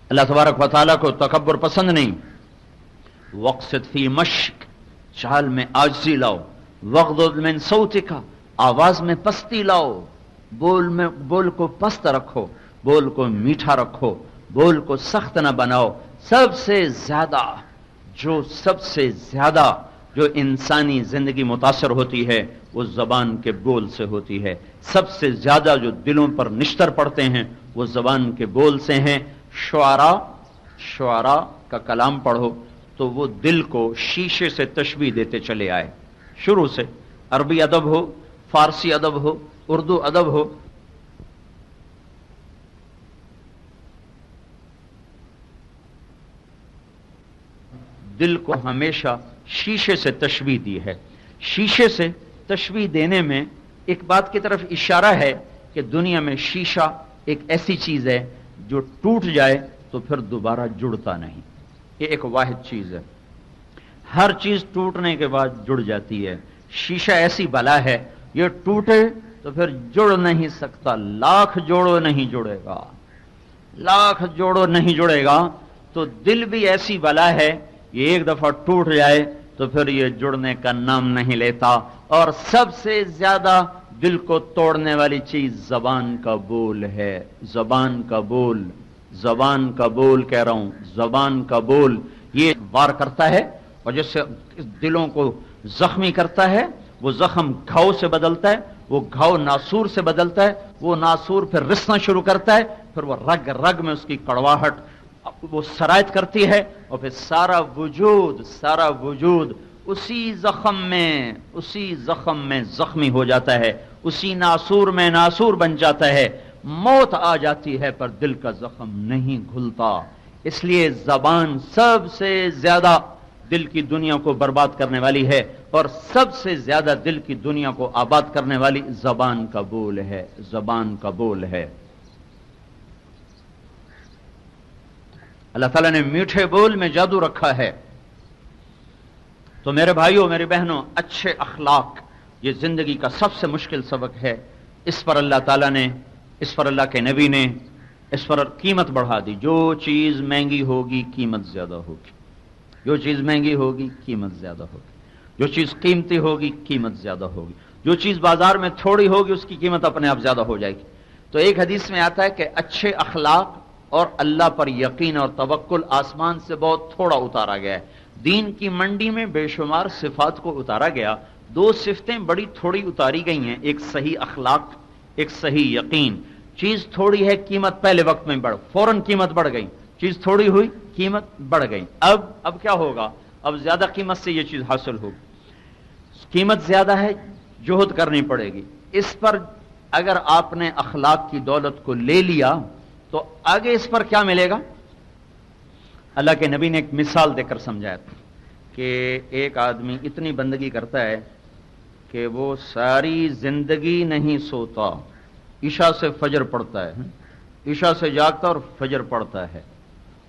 اللہ تبارک و تعالیٰ کو تکبر پسند نہیں۔ وقصد فی مشک، چال میں عاجزی لاؤ، وغضض من صوتک، آواز میں پستی لاؤ، بول کو پست رکھو، بول کو میٹھا رکھو، بول کو سخت نہ بناؤ۔ سب سے زیادہ جو انسانی زندگی متاثر ہوتی ہے وہ زبان کے بول سے ہوتی ہے، سب سے زیادہ جو دلوں پر نشتر پڑتے ہیں وہ زبان کے بول سے ہیں۔ شعراء کا کلام پڑھو تو وہ دل کو شیشے سے تشبیہ دیتے چلے آئے، شروع سے، عربی ادب ہو، فارسی ادب ہو، اردو ادب ہو، دل کو ہمیشہ شیشے سے تشبیہ دی ہے۔ شیشے سے تشبیہ دینے میں ایک بات کی طرف اشارہ ہے کہ دنیا میں شیشہ ایک ایسی چیز ہے جو ٹوٹ جائے تو پھر دوبارہ جڑتا نہیں، یہ ایک واحد چیز ہے، ہر چیز ٹوٹنے کے بعد جڑ جاتی ہے۔ شیشہ ایسی بلا ہے، یہ ٹوٹے تو پھر جڑ نہیں سکتا، لاکھ جوڑو نہیں جڑے گا، لاکھ جوڑو نہیں جڑے گا۔ تو دل بھی ایسی بلا ہے، یہ ایک دفعہ ٹوٹ جائے تو پھر یہ جڑنے کا نام نہیں لیتا۔ اور سب سے زیادہ دل کو توڑنے والی چیز زبان کا بول ہے، زبان کا بول کہہ رہا ہوں، زبان کا بول یہ وار کرتا ہے، اور جس سے دلوں کو زخمی کرتا ہے، وہ زخم گھاؤ سے بدلتا ہے، وہ گھاؤ ناسور سے بدلتا ہے، وہ ناسور پھر رسنا شروع کرتا ہے، پھر وہ رگ میں اس کی کڑواہٹ وہ سرایت کرتی ہے، اور پھر سارا وجود اسی زخم میں زخمی ہو جاتا ہے، اسی ناسور میں ناسور بن جاتا ہے، موت آ جاتی ہے پر دل کا زخم نہیں گھلتا۔ اس لیے زبان سب سے زیادہ دل کی دنیا کو برباد کرنے والی ہے، اور سب سے زیادہ دل کی دنیا کو آباد کرنے والی زبان کا بول ہے۔ اللہ تعالیٰ نے میٹھے بول میں جادو رکھا ہے۔ تو میرے بھائیوں، میری بہنوں، اچھے اخلاق یہ زندگی کا سب سے مشکل سبق ہے۔ اس پر اللہ تعالیٰ نے، اس پر اللہ کے نبی نے اس پر قیمت بڑھا دی۔ جو چیز مہنگی ہوگی قیمت زیادہ ہوگی، جو چیز مہنگی ہوگی قیمت زیادہ ہوگی، جو چیز قیمتی ہوگی قیمت زیادہ ہوگی، جو چیز بازار میں تھوڑی ہوگی اس کی قیمت اپنے آپ زیادہ ہو جائے گی۔ تو ایک حدیث میں آتا ہے کہ اچھے اخلاق اور اللہ پر یقین اور توکل آسمان سے بہت تھوڑا اتارا گیا ہے۔ دین کی منڈی میں بے شمار صفات کو اتارا گیا، دو صفتیں بڑی تھوڑی اتاری گئی ہیں، ایک صحیح اخلاق، ایک صحیح یقین۔ چیز تھوڑی ہے، قیمت پہلے وقت میں فوراً قیمت بڑھ گئی، چیز تھوڑی ہوئی قیمت بڑھ گئی۔ اب کیا ہوگا؟ اب زیادہ قیمت سے یہ چیز حاصل ہوگی، قیمت زیادہ ہے، جہد کرنی پڑے گی۔ اس پر اگر آپ نے اخلاق کی دولت کو لے لیا تو آگے اس پر کیا ملے گا؟ اللہ کے نبی نے ایک مثال دے کر سمجھایا تھا کہ ایک آدمی اتنی بندگی کرتا ہے کہ وہ ساری زندگی نہیں سوتا، عشاء سے فجر پڑتا ہے، عشاء سے جاگتا اور فجر پڑتا ہے،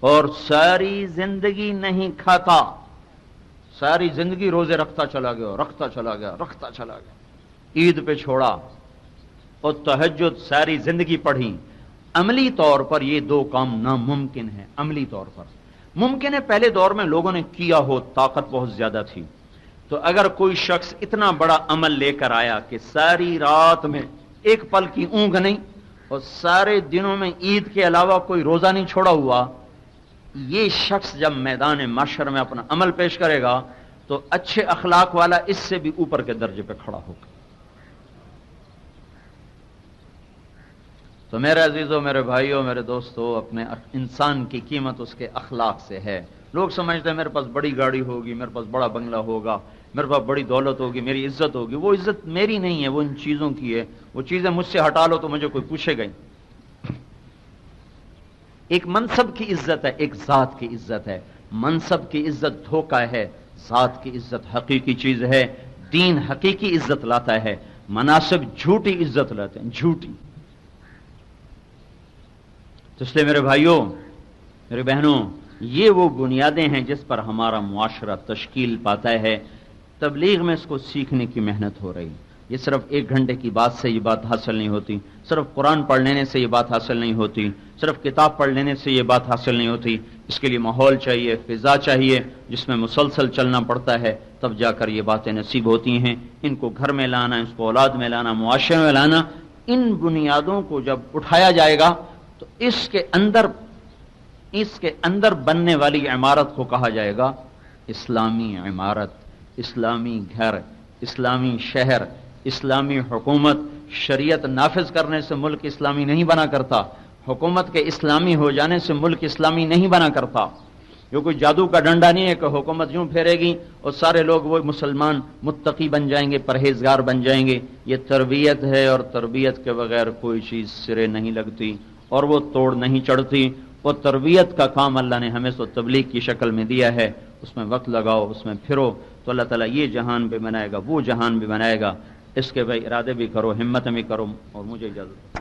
اور ساری زندگی نہیں کھاتا، ساری زندگی روزے رکھتا چلا گیا، رکھتا چلا گیا، رکھتا چلا گیا، عید پہ چھوڑا اور تہجد ساری زندگی پڑھی۔ عملی طور پر یہ دو کام ناممکن ہیں۔ عملی طور پر ممکن ہے پہلے دور میں لوگوں نے کیا ہو، طاقت بہت زیادہ تھی، تو اگر کوئی شخص اتنا بڑا عمل لے کر آیا کہ ساری رات میں ایک پل کی اونگ نہیں اور سارے دنوں میں عید کے علاوہ کوئی روزہ نہیں چھوڑا ہوا، یہ شخص جب میدان محشر میں اپنا عمل پیش کرے گا تو اچھے اخلاق والا اس سے بھی اوپر کے درجے پہ کھڑا ہوگا۔ تو میرے عزیزوں، میرے بھائیوں، میرے دوستوں، اپنے انسان کی قیمت اس کے اخلاق سے ہے۔ لوگ سمجھتے ہیں میرے پاس بڑی گاڑی ہوگی، میرے پاس بڑا بنگلہ ہوگا، میرے پاس بڑی دولت ہوگی، میری عزت ہوگی۔ وہ عزت میری نہیں ہے، وہ ان چیزوں کی ہے۔ وہ چیزیں مجھ سے ہٹا لو تو مجھے کوئی پوچھے گا ہی۔ ایک منصب کی عزت ہے، ایک ذات کی عزت ہے۔ منصب کی عزت دھوکہ ہے، ذات کی عزت حقیقی چیز ہے۔ دین حقیقی عزت لاتا ہے، مناسب جھوٹی عزت لاتے ہیں، جھوٹی۔ تو اس لیے میرے بھائیوں، میرے بہنوں، یہ وہ بنیادیں ہیں جس پر ہمارا معاشرہ تشکیل پاتا ہے۔ تبلیغ میں اس کو سیکھنے کی محنت ہو رہی۔ یہ صرف 1 گھنٹے کی بات سے یہ بات حاصل نہیں ہوتی، صرف قرآن پڑھ لینے سے یہ بات حاصل نہیں ہوتی، صرف کتاب پڑھ لینے سے یہ بات حاصل نہیں ہوتی۔ اس کے لیے ماحول چاہیے، فضا چاہیے جس میں مسلسل چلنا پڑتا ہے، تب جا کر یہ باتیں نصیب ہوتی ہیں۔ ان کو گھر میں لانا، اس کو اولاد میں لانا، معاشرے میں لانا، ان بنیادوں کو جب اٹھایا جائے گا تو اس کے اندر بننے والی عمارت کو کہا جائے گا اسلامی عمارت، اسلامی گھر، اسلامی شہر، اسلامی حکومت۔ شریعت نافذ کرنے سے ملک اسلامی نہیں بنا کرتا، حکومت کے اسلامی ہو جانے سے ملک اسلامی نہیں بنا کرتا۔ یہ کوئی جادو کا ڈنڈا نہیں ہے کہ حکومت یوں پھیرے گی اور سارے لوگ وہ مسلمان متقی بن جائیں گے، پرہیزگار بن جائیں گے۔ یہ تربیت ہے، اور تربیت کے بغیر کوئی چیز سرے نہیں لگتی اور وہ توڑ نہیں چڑھتی۔ وہ تربیت کا کام اللہ نے ہمیں تو تبلیغ کی شکل میں دیا ہے، اس میں وقت لگاؤ، اس میں پھرو، تو اللہ تعالیٰ یہ جہان بھی بنائے گا، وہ جہان بھی بنائے گا۔ اس کے بھائی ارادے بھی کرو، ہمت بھی کرو، اور مجھے اجازت